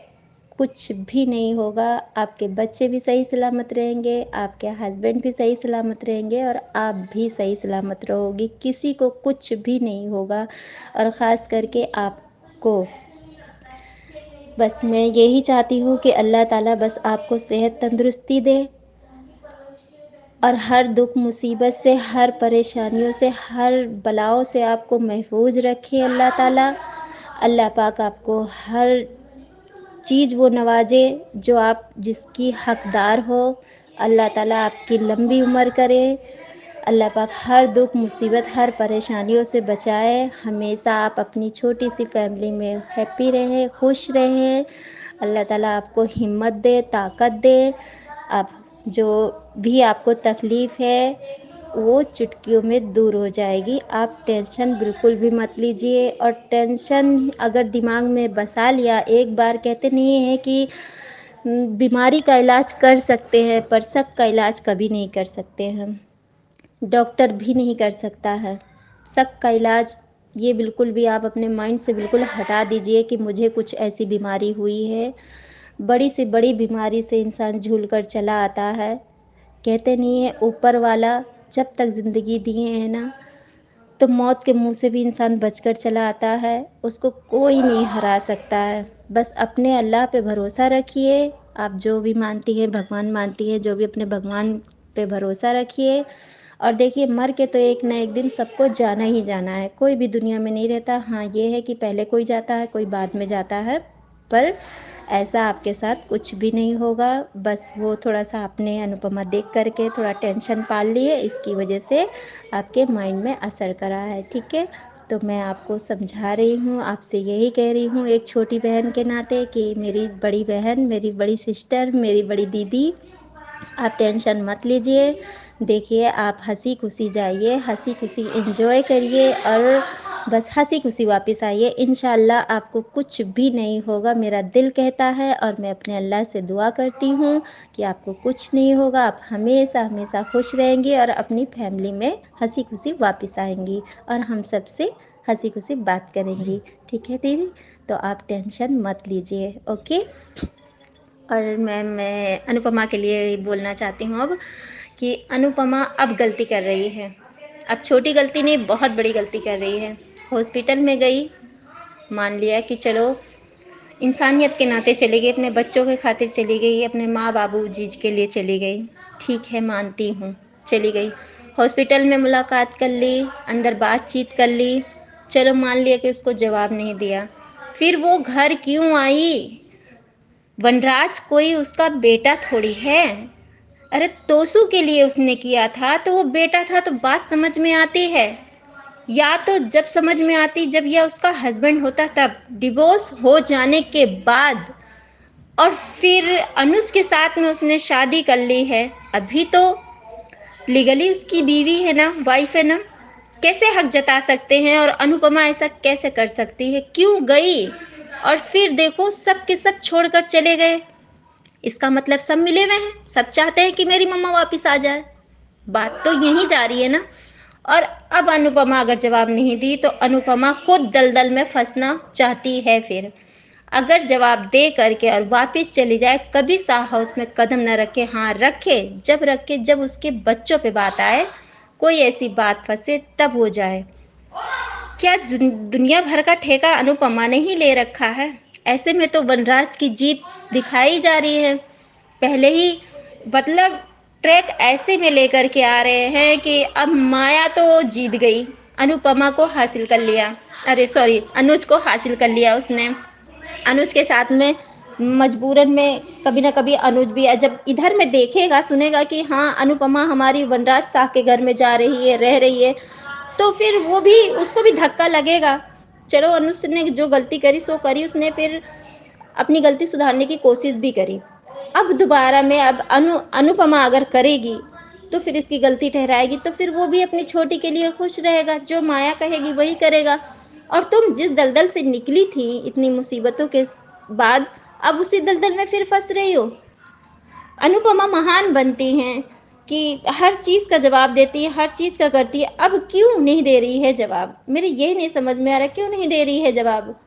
कुछ भी नहीं होगा, आपके बच्चे भी सही सलामत रहेंगे, आपके हस्बैंड भी सही सलामत रहेंगे, और आप भी सही सलामत रहोगी, किसी को कुछ भी नहीं होगा। और ख़ास करके आपको बस मैं यही चाहती हूँ कि अल्लाह ताला बस आपको सेहत तंदुरुस्ती दे और हर दुख मुसीबत से, हर परेशानियों से, हर बलाओं से आपको महफूज रखे अल्लाह ताला। अल्लाह पाक आपको हर चीज़ वो नवाजे जो आप जिसकी हकदार हो। अल्लाह ताला आपकी लंबी उम्र करे। अल्लाह पाक हर दुख मुसीबत, हर परेशानियों से बचाए। हमेशा आप अपनी छोटी सी फैमिली में हैप्पी रहें, खुश रहें। अल्लाह ताला आपको हिम्मत दे, ताकत दे। आप जो भी आपको तकलीफ़ है वो चुटकियों में दूर हो जाएगी। आप टेंशन बिल्कुल भी मत लीजिए, और टेंशन अगर दिमाग में बसा लिया एक बार, कहते नहीं है कि बीमारी का इलाज कर सकते हैं पर शक का इलाज कभी नहीं कर सकते हम, डॉक्टर भी नहीं कर सकता है। शक का इलाज ये बिल्कुल भी आप अपने माइंड से बिल्कुल हटा दीजिए कि मुझे कुछ ऐसी बीमारी हुई है। बड़ी से बड़ी बीमारी से इंसान झूल कर चला आता है। कहते नहीं है ऊपर वाला जब तक ज़िंदगी दिए हैं ना, तो मौत के मुंह से भी इंसान बचकर चला आता है। उसको कोई नहीं हरा सकता है। बस अपने अल्लाह पे भरोसा रखिए। आप जो भी मानती हैं, भगवान मानती हैं, जो भी अपने भगवान पे भरोसा रखिए। और देखिए, मर के तो एक ना एक दिन सबको जाना ही जाना है। कोई भी दुनिया में नहीं रहता। हाँ, ये है कि पहले कोई जाता है, कोई बाद में जाता है, पर ऐसा आपके साथ कुछ भी नहीं होगा। बस वो थोड़ा-सा आपने अनुपमा देख कर के थोड़ा टेंशन पाल लिए, इसकी वजह से आपके माइंड में असर करा है, ठीक है? तो मैं आपको समझा रही हूँ, आपसे यही कह रही हूँ एक छोटी बहन के नाते कि मेरी बड़ी बहन, मेरी बड़ी सिस्टर, मेरी बड़ी दीदी, आप टेंशन मत लीजिए। देखिए, आप हँसी-खुशी जाइए, हँसी-खुशी एन्जॉय करिए और बस हँसी-खुशी वापस आइए। इंशाअल्लाह आपको कुछ भी नहीं होगा, मेरा दिल कहता है, और मैं अपने अल्लाह से दुआ करती हूँ कि आपको कुछ नहीं होगा। आप हमेशा-हमेशा खुश रहेंगी और अपनी फैमिली में हँसी-खुशी वापस आएँगी और हम सबसे हँसी-खुशी बात करेंगी। ठीक है दीदी? तो आप टेंशन मत लीजिए, ओके? और मैं अनुपमा के लिए बोलना चाहती हूँ अब कि अनुपमा अब गलती कर रही है। अब छोटी गलती नहीं, बहुत बड़ी गलती कर रही है। हॉस्पिटल में गई, मान लिया कि चलो इंसानियत के नाते चली गई, अपने बच्चों के खातिर चली गई, अपने माँ बाबूजी के लिए चली गई। ठीक है, मानती हूँ, चली गई। हॉस्पिटल में मुलाकात कर ली, अंदर बातचीत कर ली, चलो मान लिया कि उसको जवाब नहीं दिया। फिर वो घर क्यों आई? वनराज कोई उसका बेटा थोड़ी है। अरे तोसू के लिए उसने किया था तो वो बेटा था, तो बात समझ में आती है। या तो जब समझ में आती जब यह उसका हस्बैंड होता तब, डिवोर्स हो जाने के बाद, और फिर अनुज के साथ में उसने शादी कर ली है। अभी तो लीगली उसकी बीवी है ना, वाइफ है ना, कैसे हक जता सकते हैं? और अनुपमा ऐसा कैसे कर सकती है? क्यों गई? और फिर देखो सब के सब छोड़कर चले गए। इसका मतलब सब मिले हुए हैं, सब चाहते हैं कि मेरी मम्मा वापस आ जाए। बात तो यहीं जा रही है ना। और अब अनुपमा अगर जवाब नहीं दी तो अनुपमा खुद दलदल में फंसना चाहती है। फिर अगर जवाब दे करके और वापस चली जाए, कभी सा हाउस में कदम न रखे। हाँ रखे, जब उसके बच्चों पे बात आए, कोई ऐसी बात फंसे तब हो जाए। क्या दुनिया भर का ठेका अनुपमा ने ही ले रखा है? ऐसे में तो वनराज की जीत दिखाई जा रही है। पहले ही मतलब ट्रैक ऐसे में लेकर के आ रहे हैं कि अब माया तो जीत गई, अनुपमा को हासिल कर लिया। अरे सॉरी, अनुज को हासिल कर लिया उसने। अनुज के साथ में मजबूरन में कभी ना कभी अनुज भी जब इधर में देखेगा, सुनेगा कि हाँ अनुपमा हमारी वनराज शाह के घर में जा रही है, रह रही है, तो फिर वो भी, उसको भी धक्का लगेगा। चलो अनुज ने जो गलती करी सो करी, उसने फिर अपनी गलती सुधारने की कोशिश भी करी। अब दोबारा में अब अनुपमा अगर करेगी तो फिर इसकी गलती ठहराएगी, तो फिर वो भी अपनी छोटी के लिए खुश रहेगा। जो माया कहेगी वही करेगा। और तुम जिस दलदल से निकली थी इतनी मुसीबतों के बाद, अब उसी दलदल में फिर फंस रही हो। अनुपमा महान बनती हैं कि हर चीज़ का जवाब देती है, हर चीज़ का करती है। अब क्यों नहीं दे रही है जवाब? मेरे ये नहीं समझ में आ रहा, क्यों नहीं दे रही है जवाब?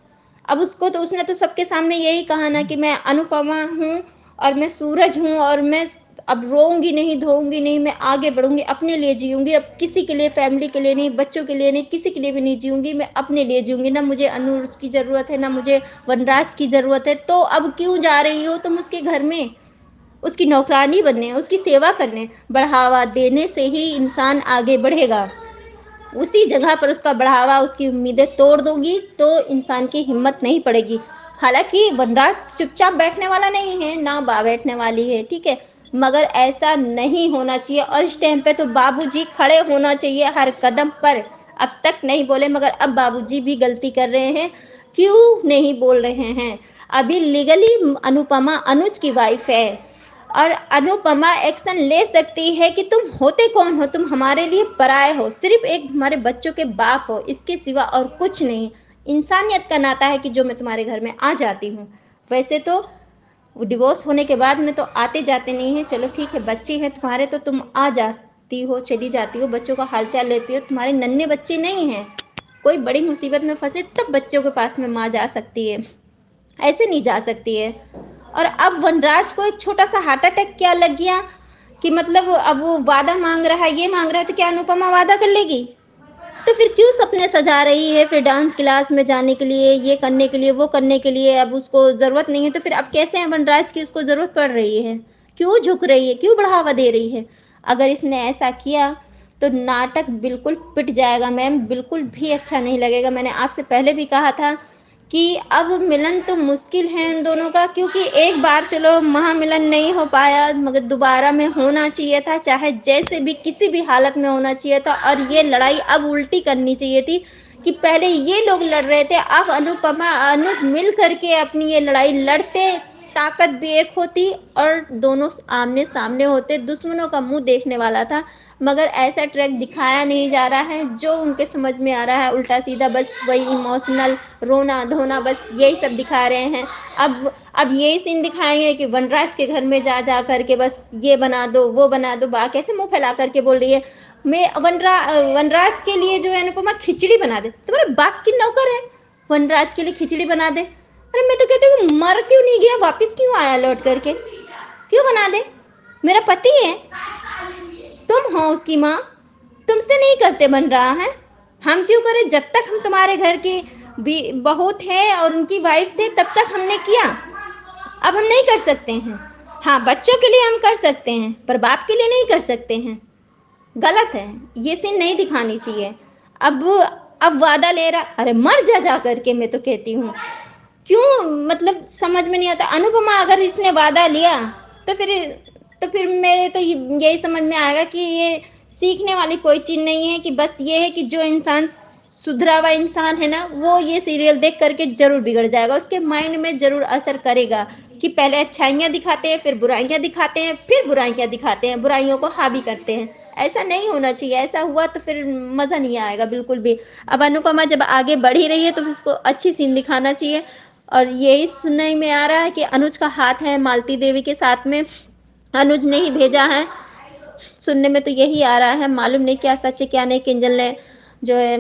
अब उसको तो उसने तो सबके सामने यही कहा ना कि मैं अनुपमा हूँ और मैं सूरज हूँ और मैं अब रोऊंगी नहीं, धोऊंगी नहीं, मैं आगे बढ़ूंगी, अपने लिए जीऊंगी, अब किसी के लिए, फैमिली के लिए नहीं, बच्चों के लिए नहीं, किसी के लिए भी नहीं जीऊंगी, मैं अपने लिए जीऊंगी। ना मुझे अनुज की ज़रूरत है, ना मुझे वनराज की ज़रूरत है। तो अब क्यों जा रही हो तुम उसके घर में? उसकी नौकरानी बनने, उसकी सेवा करने? बढ़ावा देने से ही इंसान आगे बढ़ेगा। उसी जगह पर उसका बढ़ावा, उसकी उम्मीदें तोड़ दोगी तो इंसान की हिम्मत नहीं पड़ेगी। हालांकि वनराज चुपचाप बैठने वाला नहीं है, ना बैठने वाली है, ठीक है, मगर ऐसा नहीं होना चाहिए। और इस टाइम पे तो बाबूजी खड़े होना चाहिए हर कदम पर। अब तक नहीं बोले, मगर अब बाबूजी भी गलती कर रहे हैं। क्यों नहीं बोल रहे हैं? अभी लीगली अनुपमा अनुज की वाइफ है, और अनुपमा एक्शन ले सकती है कि तुम होते कौन हो, तुम हमारे लिए पराए हो, सिर्फ एक हमारे बच्चों के बाप हो, इसके सिवा और कुछ नहीं। इंसानियत का नाता है कि जो मैं तुम्हारे घर में आ जाती हूँ। वैसे तो डिवोर्स होने के बाद में तो आते जाते नहीं है, चलो ठीक है, बच्चे हैं तुम्हारे तो तुम आ जाती हो, चली जाती हो, बच्चों का हालचाल लेती हो। तुम्हारे नन्हे बच्चे नहीं हैं, कोई बड़ी मुसीबत में फंसे तब बच्चों के पास में माँ जा सकती है, ऐसे नहीं जा सकती है। और अब वनराज को एक छोटा सा हार्ट अटैक क्या लग गया कि मतलब अब वो वादा मांग रहा है, ये मांग रहा है, तो क्या अनुपमा वादा कर लेगी? तो फिर क्यों सपने सजा रही है फिर डांस क्लास में जाने के लिए, ये करने के लिए, वो करने के लिए? अब उसको जरूरत नहीं है तो फिर अब कैसे है वनराज की उसको जरूरत पड़ रही है? क्यों झुक रही है, क्यों बढ़ावा दे रही है? अगर इसने ऐसा किया तो नाटक बिल्कुल पिट जाएगा मैम, बिल्कुल भी अच्छा नहीं लगेगा। मैंने आपसे पहले भी कहा था कि अब मिलन तो मुश्किल है इन दोनों का, क्योंकि एक बार चलो महामिलन नहीं हो पाया, मगर दोबारा में होना चाहिए था, चाहे जैसे भी किसी भी हालत में होना चाहिए था। और ये लड़ाई अब उल्टी करनी चाहिए थी कि पहले ये लोग लड़ रहे थे, अब अनुपमा अनुज मिल करके अपनी ये लड़ाई लड़ते, ताकत भी एक होती और दोनों आमने सामने होते, दुश्मनों का मुंह देखने वाला था। मगर ऐसा ट्रैक दिखाया नहीं जा रहा है, जो उनके समझ में आ रहा है उल्टा सीधा, बस वही इमोशनल रोना धोना, बस यही सब दिखा रहे हैं। अब यही सीन दिखाएंगे कि वनराज के घर में जा जा करके बस ये बना दो, वो बना दो। बा कैसे मुंह फैला करके बोल रही है, मैं वनराज के लिए जो है अनुपमा खिचड़ी बना दे। तुम्हारे बाप की नौकर है, वनराज के लिए खिचड़ी बना दे? अरे मैं तो कहती हूँ मर क्यों नहीं गया, वापस क्यों आया लौट करके? क्यों बना दे? मेरा पति है, तुम हो उसकी माँ, तुमसे नहीं करते बन रहा है, हम क्यों करें? जब तक हम तुम्हारे घर की बहू थे और उनकी वाइफ थे तब तक हमने किया, अब हम नहीं कर सकते हैं। हाँ, बच्चों के लिए हम कर सकते हैं पर बाप के लिए नहीं कर सकते हैं। गलत है, ये सीन नहीं दिखानी चाहिए। अब वादा ले रहा, अरे मर जा करके, मैं तो कहती हूँ। क्यों, मतलब समझ में नहीं आता। अनुपमा अगर इसने वादा लिया तो फिर मेरे तो यही समझ में आएगा कि ये सीखने वाली कोई चीज़ नहीं है, कि बस ये है कि जो इंसान सुधरा हुआ इंसान है ना, वो ये सीरियल देख करके जरूर बिगड़ जाएगा, उसके माइंड में जरूर असर करेगा कि पहले अच्छाइयाँ दिखाते हैं, फिर बुराइयाँ दिखाते हैं, फिर बुराइयाँ दिखाते हैं, बुराइयों को हावी करते हैं। ऐसा नहीं होना चाहिए, ऐसा हुआ तो फिर मज़ा नहीं आएगा बिल्कुल भी। अब अनुपमा जब आगे बढ़ ही रही है तो उसको अच्छी सीन दिखाना चाहिए। और यही सुनने में आ रहा है कि अनुज का हाथ है मालती देवी के साथ में, अनुज ने ही भेजा है, सुनने में तो यही आ रहा है। मालूम नहीं क्या सच है क्या नहीं। किंजल ने जो है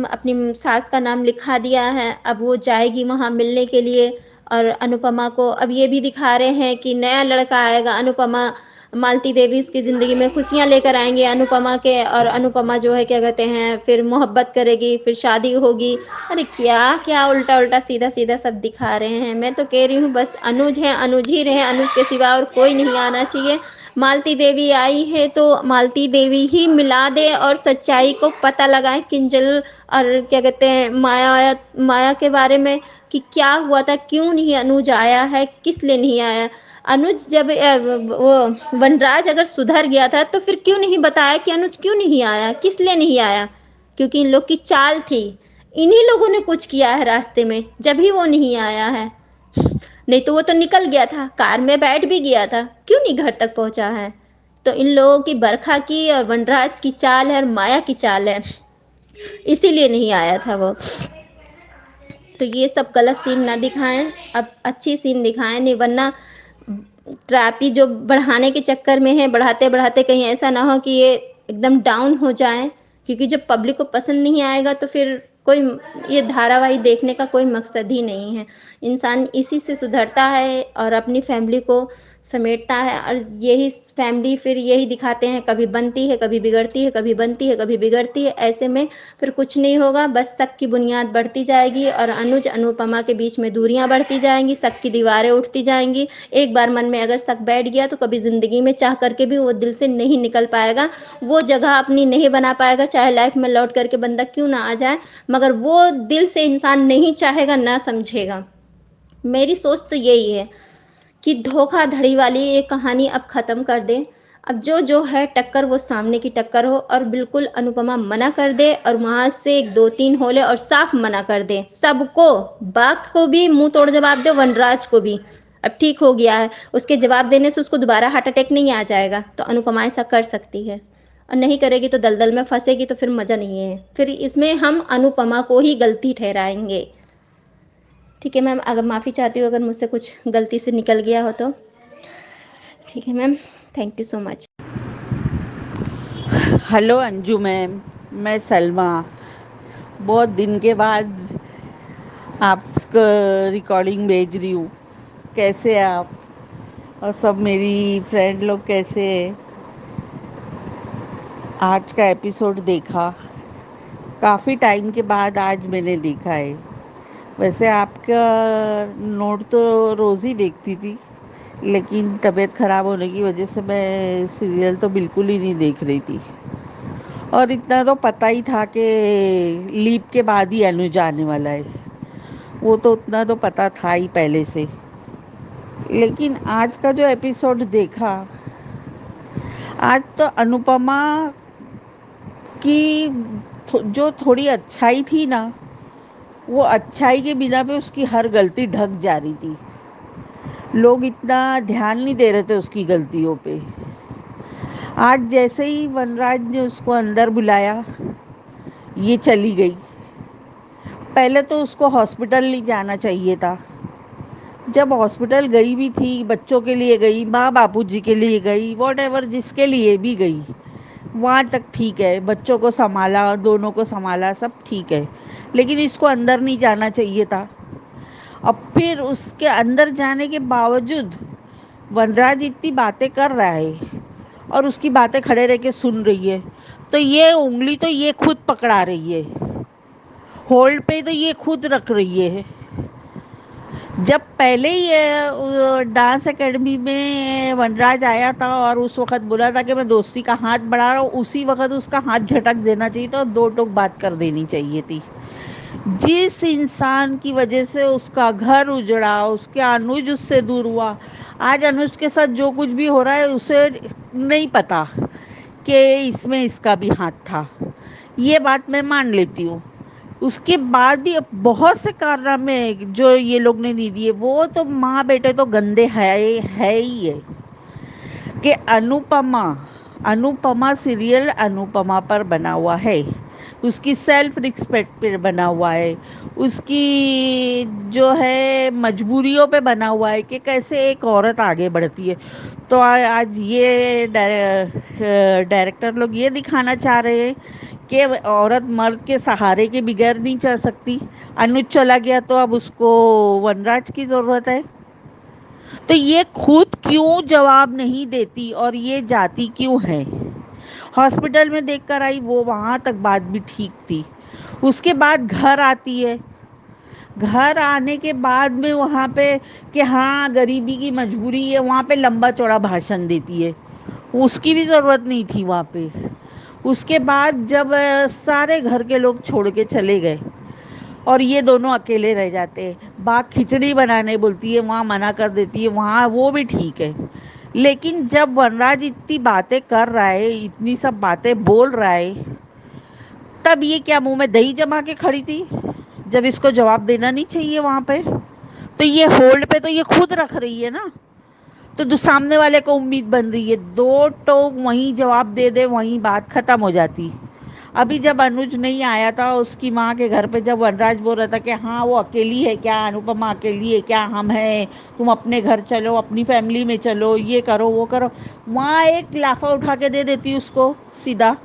अपनी सास का नाम लिखा दिया है, अब वो जाएगी वहाँ मिलने के लिए। और अनुपमा को अब ये भी दिखा रहे हैं कि नया लड़का आएगा, अनुपमा मालती देवी उसकी ज़िंदगी में खुशियाँ लेकर आएंगे अनुपमा के, और अनुपमा जो है क्या कहते हैं फिर मोहब्बत करेगी, फिर शादी होगी। अरे क्या क्या उल्टा उल्टा सीधा सीधा सब दिखा रहे हैं। मैं तो कह रही हूँ बस अनुज है, अनुज ही रहे, अनुज के सिवा और कोई नहीं आना चाहिए। मालती देवी आई है तो मालती देवी ही मिला दे और सच्चाई को पता लगाए किंजल और क्या कहते हैं माया के बारे में, कि क्या हुआ था, क्यों नहीं अनुज आया है, किस लिए नहीं आया। अनुज जब वो वनराज अगर सुधर गया था तो फिर क्यों नहीं बताया कि अनुज क्यों नहीं आया, किस लिए नहीं आया? क्योंकि इन लोग की चाल थी, इन्हीं लोगों ने कुछ किया है रास्ते में, जब ही वो नहीं आया है। नहीं तो वो तो निकल गया था, कार में बैठ भी गया था, क्यों नहीं घर तक पहुंचा है? तो इन लोगों की बरखा की और वनराज की चाल है और माया की चाल है, इसीलिए नहीं आया था वो। तो ये सब गलत सीन ना दिखाएं, अब अच्छी सीन दिखाएं, नहीं वरना ट्रैपी जो बढ़ाने के चक्कर में है, बढ़ाते बढ़ाते कहीं ऐसा ना हो कि ये एकदम डाउन हो जाए। क्योंकि जब पब्लिक को पसंद नहीं आएगा तो फिर कोई ये धारावाहिक देखने का कोई मकसद ही नहीं है। इंसान इसी से सुधरता है और अपनी फैमिली को समेटता है। और यही फैमिली फिर यही दिखाते हैं, कभी बनती है, कभी बिगड़ती है, कभी बनती है, कभी बिगड़ती है। ऐसे में फिर कुछ नहीं होगा, बस शक की बुनियाद बढ़ती जाएगी और अनुज अनुपमा के बीच में दूरियां बढ़ती जाएंगी, शक की दीवारें उठती जाएंगी। एक बार मन में अगर शक बैठ गया तो कभी ज़िंदगी में चाह करके भी वो दिल से नहीं निकल पाएगा, वो जगह अपनी नहीं बना पाएगा, चाहे लाइफ में लौट करके बंदा क्यों ना आ जाए, मगर वो दिल से इंसान नहीं चाहेगा, ना समझेगा। मेरी सोच तो यही है कि धोखाधड़ी वाली ये कहानी अब ख़त्म कर दें। अब जो है टक्कर वो सामने की टक्कर हो, और बिल्कुल अनुपमा मना कर दे और वहाँ से 2-3 हो ले और साफ मना कर दे सबको, बात को भी मुंह तोड़ जवाब दे, वनराज को भी। अब ठीक हो गया है, उसके जवाब देने से उसको दोबारा हार्ट अटैक नहीं आ जाएगा, तो अनुपमा ऐसा कर सकती है। और नहीं करेगी तो दलदल में फंसेगी, तो फिर मज़ा नहीं है, फिर इसमें हम अनुपमा को ही गलती ठहराएंगे। ठीक है मैम, अगर माफ़ी चाहती हूँ अगर मुझसे कुछ गलती से निकल गया हो तो। ठीक है ma'am, thank you so much. Hello Anju ma'am, मैं सलमा। बहुत दिन के बाद आपको रिकॉर्डिंग भेज रही हूँ। कैसे हैं आप? और सब मेरी फ्रेंड लोग कैसे हैं? आज का एपिसोड देखा, काफ़ी टाइम के बाद आज मैंने देखा है। वैसे आपका नोट तो रोज़ ही देखती थी, लेकिन तबीयत ख़राब होने की वजह से मैं सीरियल तो बिल्कुल ही नहीं देख रही थी। और इतना तो पता ही था कि लीप के बाद ही अनुज आने वाला है, वो तो उतना तो पता था ही पहले से। लेकिन आज का जो एपिसोड देखा, आज तो अनुपमा की जो थोड़ी अच्छाई थी ना, वो अच्छाई के बिना पे उसकी हर गलती ढक जा रही थी। लोग इतना ध्यान नहीं दे रहे थे उसकी गलतियों पे। आज जैसे ही वनराज ने उसको अंदर बुलाया, ये चली गई। पहले तो उसको हॉस्पिटल नहीं जाना चाहिए था। जब हॉस्पिटल गई भी थी, बच्चों के लिए गई, माँ बापूजी के लिए गई, वॉटएवर जिसके लिए भी गई, वहाँ तक ठीक है, बच्चों को संभाला, दोनों को संभाला, सब ठीक है। लेकिन इसको अंदर नहीं जाना चाहिए था। अब फिर उसके अंदर जाने के बावजूद वनराज इतनी बातें कर रहा है और उसकी बातें खड़े रह के सुन रही है, तो ये उंगली तो ये खुद पकड़ा रही है, होल्ड पे तो ये खुद रख रही है। जब पहले ये डांस एकेडमी में वनराज आया था और उस वक्त बोला था कि मैं दोस्ती का हाथ बढ़ा रहा हूँ, उसी वक्त उसका हाथ झटक देना चाहिए था और दो टोक बात कर देनी चाहिए थी। जिस इंसान की वजह से उसका घर उजड़ा, उसके अनुज उससे दूर हुआ, आज अनुज के साथ जो कुछ भी हो रहा है उसे नहीं पता कि इसमें इसका भी हाथ था। ये बात मैं मान लेती हूँ। उसके बाद भी अब बहुत से कारनामे जो ये लोग ने नहीं दिए, वो तो माँ बेटे तो गंदे है ही है। कि अनुपमा सीरियल अनुपमा पर बना हुआ है, उसकी सेल्फ रिस्पेक्ट पे बना हुआ है, उसकी जो है मजबूरियों पे बना हुआ है कि कैसे एक औरत आगे बढ़ती है। तो आज ये डायरेक्टर लोग ये दिखाना चाह रहे हैं कि औरत मर्द के सहारे के बगैर नहीं चल सकती। अनुज चला गया तो अब उसको वनराज की ज़रूरत है। तो ये खुद क्यों जवाब नहीं देती और ये जाती क्यों है? हॉस्पिटल में देखकर आई, वो वहाँ तक बात भी ठीक थी। उसके बाद घर आती है, घर आने के बाद में वहाँ पे कि हाँ गरीबी की मजबूरी है, वहाँ पे लंबा चौड़ा भाषण देती है। उसकी भी ज़रूरत नहीं थी वहाँ पे। उसके बाद जब सारे घर के लोग छोड़ के चले गए और ये दोनों अकेले रह जाते हैं, बाप खिचड़ी बनाने बोलती है, वहाँ मना कर देती है, वहाँ वो भी ठीक है। लेकिन जब वनराज इतनी बातें कर रहा है, इतनी सब बातें बोल रहा है, तब ये क्या मुंह में दही जमा के खड़ी थी? जब इसको जवाब देना नहीं चाहिए वहाँ पे, तो ये होल्ड पे तो ये खुद रख रही है ना, तो सामने वाले को उम्मीद बन रही है दो टोक वहीं जवाब दे दे, वहीं बात खत्म हो जाती। अभी जब अनुज नहीं आया था उसकी माँ के घर पे, जब वनराज बोल रहा था कि हाँ वो अकेली है क्या, अनुपमा अकेली है क्या, हम हैं, तुम अपने घर चलो, अपनी फैमिली में चलो, ये करो वो करो, वहाँ एक लाफा उठा के दे देती उसको सीधा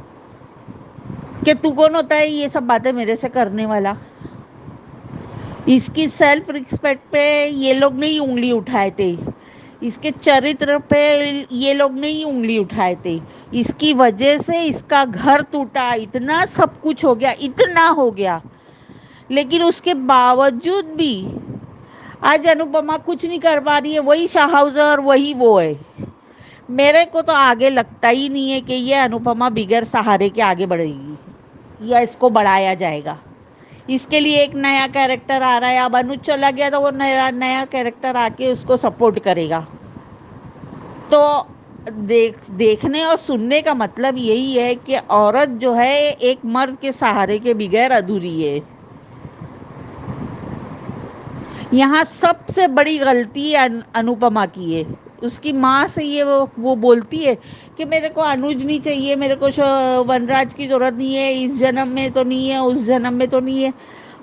कि तू कौन होता है ये सब बातें मेरे से करने वाला। इसकी सेल्फ रिस्पेक्ट पे ये लोग नहीं उंगली उठाए थे, इसके चरित्र पे ये लोग नहीं उंगली उठाए थे। इसकी वजह से इसका घर टूटा, इतना सब कुछ हो गया, इतना हो गया, लेकिन उसके बावजूद भी आज अनुपमा कुछ नहीं कर पा रही है। वही शाहउजर, वही वो है। मेरे को तो आगे लगता ही नहीं है कि ये अनुपमा बिगर सहारे के आगे बढ़ेगी या इसको बढ़ाया जाएगा। इसके लिए एक नया कैरेक्टर आ रहा है। अब अनुज चला गया तो वो नया कैरेक्टर आके उसको सपोर्ट करेगा। तो देखने और सुनने का मतलब यही है कि औरत जो है एक मर्द के सहारे के बगैर अधूरी है। यहाँ सबसे बड़ी गलती अनुपमा की है। उसकी माँ से ये वो बोलती है कि मेरे को अनुज नहीं चाहिए, मेरे को वनराज की ज़रूरत नहीं है, इस जन्म में तो नहीं है, उस जन्म में तो नहीं है।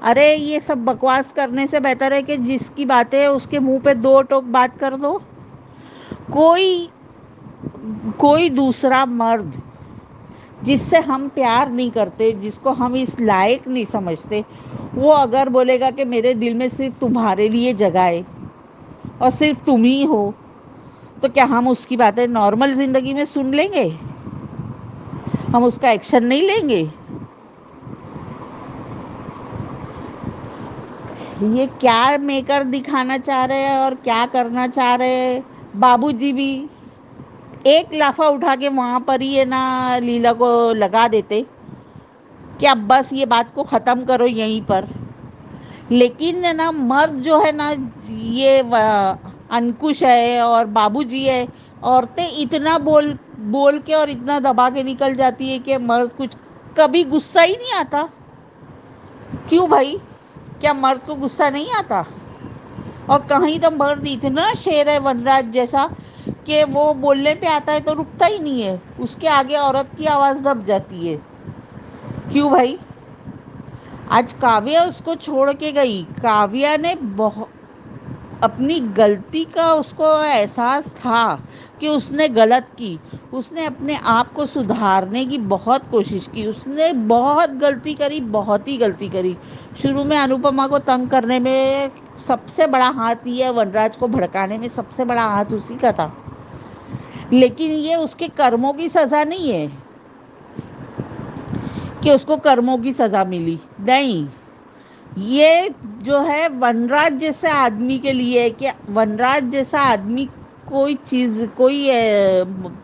अरे ये सब बकवास करने से बेहतर है कि जिसकी बातें है उसके मुंह पे दो टोक बात कर दो। कोई दूसरा मर्द जिससे हम प्यार नहीं करते, जिसको हम इस लायक नहीं समझते, वो अगर बोलेगा कि मेरे दिल में सिर्फ तुम्हारे लिए जगह है और सिर्फ तुम ही हो, तो क्या हम उसकी बातें नॉर्मल जिंदगी में सुन लेंगे? हम उसका एक्शन नहीं लेंगे? ये क्या मेकर दिखाना चाह रहे हैं और क्या करना चाह रहे हैं। बाबूजी भी एक लाफा उठा के वहां पर ही है ना लीला को लगा देते कि अब बस ये बात को ख़त्म करो यहीं पर। लेकिन ना मर्द जो है ना, ये अंकुश है और बाबूजी है, औरतें इतना बोल के और इतना दबा के निकल जाती है कि मर्द कुछ कभी गुस्सा ही नहीं आता। क्यों भाई, क्या मर्द को गुस्सा नहीं आता? और कहीं तो मर्द इतना शेर है वनराज जैसा कि वो बोलने पे आता है तो रुकता ही नहीं है। उसके आगे औरत की आवाज़ दब जाती है। क्यों भाई? आज काव्या उसको छोड़ के गई। काव्या ने बहुत अपनी गलती का उसको एहसास था कि उसने गलत की। उसने अपने आप को सुधारने की बहुत कोशिश की। उसने बहुत गलती करी, बहुत ही गलती करी। शुरू में अनुपमा को तंग करने में सबसे बड़ा हाथ ये, वनराज को भड़काने में सबसे बड़ा हाथ उसी का था। लेकिन ये उसके कर्मों की सज़ा नहीं है कि उसको कर्मों की सज़ा मिली। नहीं, ये जो है वनराज जैसे आदमी के लिए है कि वनराज जैसा आदमी कोई चीज़, कोई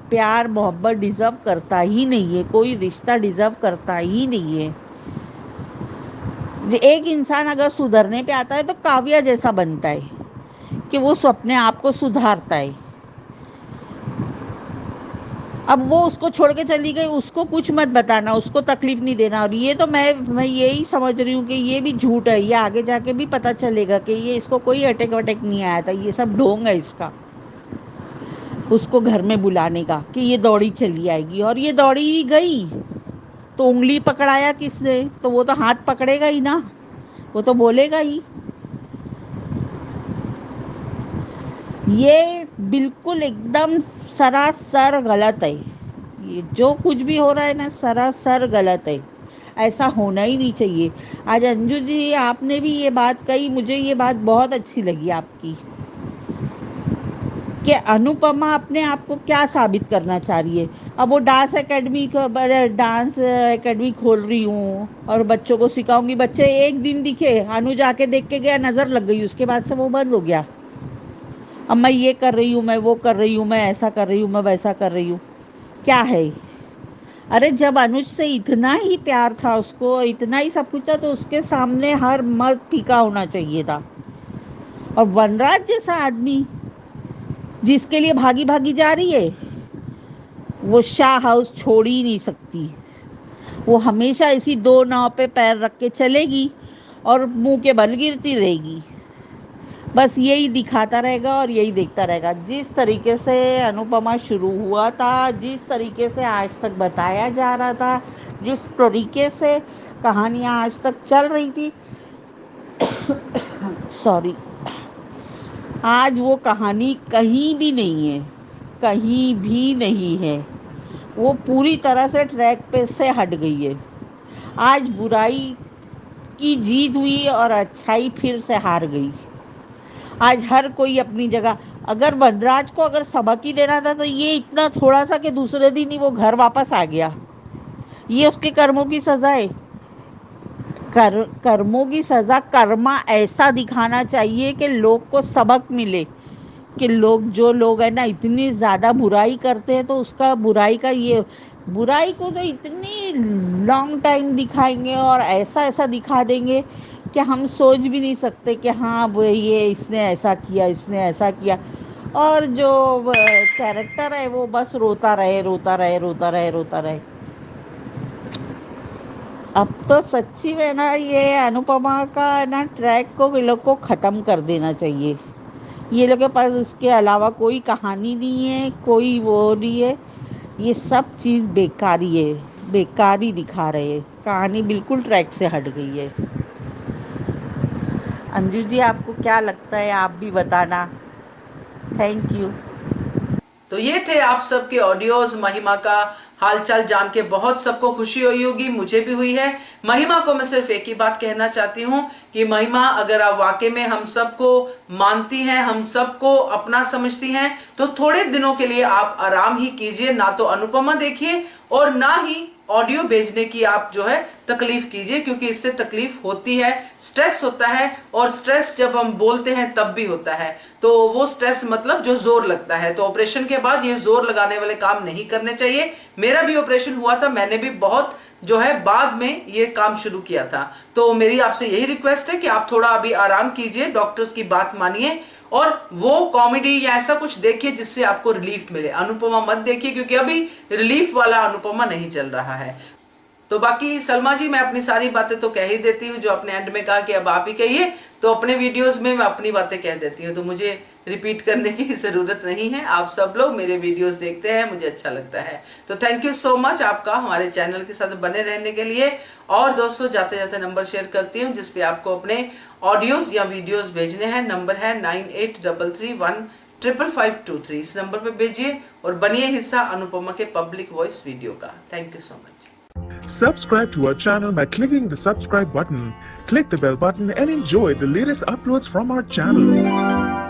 प्यार मोहब्बत डिज़र्व करता ही नहीं है, कोई रिश्ता डिज़र्व करता ही नहीं है। एक इंसान अगर सुधरने पे आता है तो काव्या जैसा बनता है कि वो अपने आप को सुधारता है। अब वो उसको छोड़ के चली गई, उसको कुछ मत बताना, उसको तकलीफ नहीं देना। और ये तो मैं यही समझ रही हूँ कि ये भी झूठ है। ये आगे जाके भी पता चलेगा कि ये इसको कोई अटैक वटैक नहीं आया था, ये सब ढोंग है इसका, उसको घर में बुलाने का कि ये दौड़ी चली आएगी। और ये दौड़ी गई तो उंगली पकड़ाया किसने? तो वो तो हाथ पकड़ेगा ही ना, वो तो बोलेगा ही। ये बिल्कुल एकदम सरासर गलत है। ये जो कुछ भी हो रहा है ना, सरासर गलत है। ऐसा होना ही नहीं चाहिए। आज अंजू जी आपने भी ये बात कही, मुझे ये बात बहुत अच्छी लगी आपकी कि अनुपमा अपने आप को क्या साबित करना चाह रही है। अब वो डांस एकेडमी खोल रही हूँ और बच्चों को सिखाऊंगी। बच्चे एक दिन दिखे, अनुज आके देख के गया, नज़र लग गई, उसके बाद से वो बंद हो गया। अब मैं ये कर रही हूँ, मैं वो कर रही हूँ, मैं ऐसा कर रही हूँ, मैं वैसा कर रही हूँ। क्या है? अरे जब अनुज से इतना ही प्यार था, उसको इतना ही सब कुछ था, तो उसके सामने हर मर्द फीका होना चाहिए था। और वनराज जैसा आदमी जिसके लिए भागी भागी जा रही है, वो शाह हाउस छोड़ ही नहीं सकती। वो हमेशा इसी दो नाव पे पैर रख के चलेगी और मुंह के बल गिरती रहेगी। बस यही दिखाता रहेगा और यही देखता रहेगा। जिस तरीके से अनुपमा शुरू हुआ था, जिस तरीके से आज तक बताया जा रहा था, जिस तरीके से कहानियाँ आज तक चल रही थी सॉरी, आज वो कहानी कहीं भी नहीं है, कहीं भी नहीं है। वो पूरी तरह से ट्रैक पे से हट गई है। आज बुराई की जीत हुई और अच्छाई फिर से हार गई। आज हर कोई अपनी जगह, अगर वनराज को अगर सबक ही देना था तो ये इतना थोड़ा सा कि दूसरे दिन ही वो घर वापस आ गया। ये उसके कर्मों की सजा है। कर्मों की सजा, कर्मा ऐसा दिखाना चाहिए कि लोग को सबक मिले कि जो लोग है ना इतनी ज़्यादा बुराई करते हैं तो उसका बुराई को तो इतनी लॉन्ग टाइम दिखाएंगे और ऐसा दिखा देंगे कि हम सोच भी नहीं सकते कि हाँ वो ये इसने ऐसा किया। और जो कैरेक्टर है वो बस रोता रहे। अब तो सच्ची में ना ये अनुपमा का ना ट्रैक को ये लोग को ख़त्म कर देना चाहिए। ये लोग के पास उसके अलावा कोई कहानी नहीं है, कोई वो नहीं है। ये सब चीज़ बेकारी दिखा रहे हैं। कहानी बिल्कुल ट्रैक से हट गई है। अंजू जी आपको क्या लगता है, आप भी बताना। Thank you. तो ये थे आप सबके ऑडियोज। महिमा का हालचाल जान के बहुत सबको खुशी हुई होगी, मुझे भी हुई है। महिमा को मैं सिर्फ एक ही बात कहना चाहती हूँ कि महिमा, अगर आप वाकई में हम सबको मानती हैं, हम सबको अपना समझती हैं, तो थोड़े दिनों के लिए आप आराम ही कीजिए। ना तो अनुपमा देखिए और ना ही ऑडियो भेजने की आप जो है तकलीफ कीजिए, क्योंकि इससे तकलीफ होती है, स्ट्रेस होता है। और स्ट्रेस जब हम बोलते हैं तब भी होता है, तो वो स्ट्रेस मतलब जो जोर लगता है। तो ऑपरेशन के बाद ये जोर लगाने वाले काम नहीं करने चाहिए। मेरा भी ऑपरेशन हुआ था, मैंने भी बहुत जो है बाद में ये काम शुरू किया था। तो मेरी आपसे यही रिक्वेस्ट है कि आप थोड़ा अभी आराम कीजिए, डॉक्टर्स की बात मानिए और वो कॉमेडी या ऐसा कुछ देखिए जिससे आपको रिलीफ मिले। अनुपमा मत देखिए, क्योंकि अभी रिलीफ वाला अनुपमा नहीं चल रहा है। तो बाकी सलमा जी, मैं अपनी सारी बातें तो कह ही देती हूँ, जो अपने एंड में कहा कि अब आप ही कहिए, तो अपने वीडियोस में मैं अपनी बातें कह देती हूँ, तो मुझे रिपीट करने की जरूरत नहीं है। आप सब लोग मेरे वीडियोस देखते हैं, मुझे अच्छा लगता है। तो थैंक यू सो मच आपका हमारे चैनल के साथ बने रहने के लिए। और दोस्तों, जाते जाते नंबर शेयर करती हूँ जिसपे आपको अपने ऑडियोज या वीडियोस भेजने हैं। नंबर है 9833155523। इस नंबर पे भेजिए और बनिए हिस्सा अनुपमा के पब्लिक वॉइस वीडियो का। Thank you so much. Subscribe to our channel by clicking the subscribe button. Click the bell button and enjoy the latest uploads from our channel.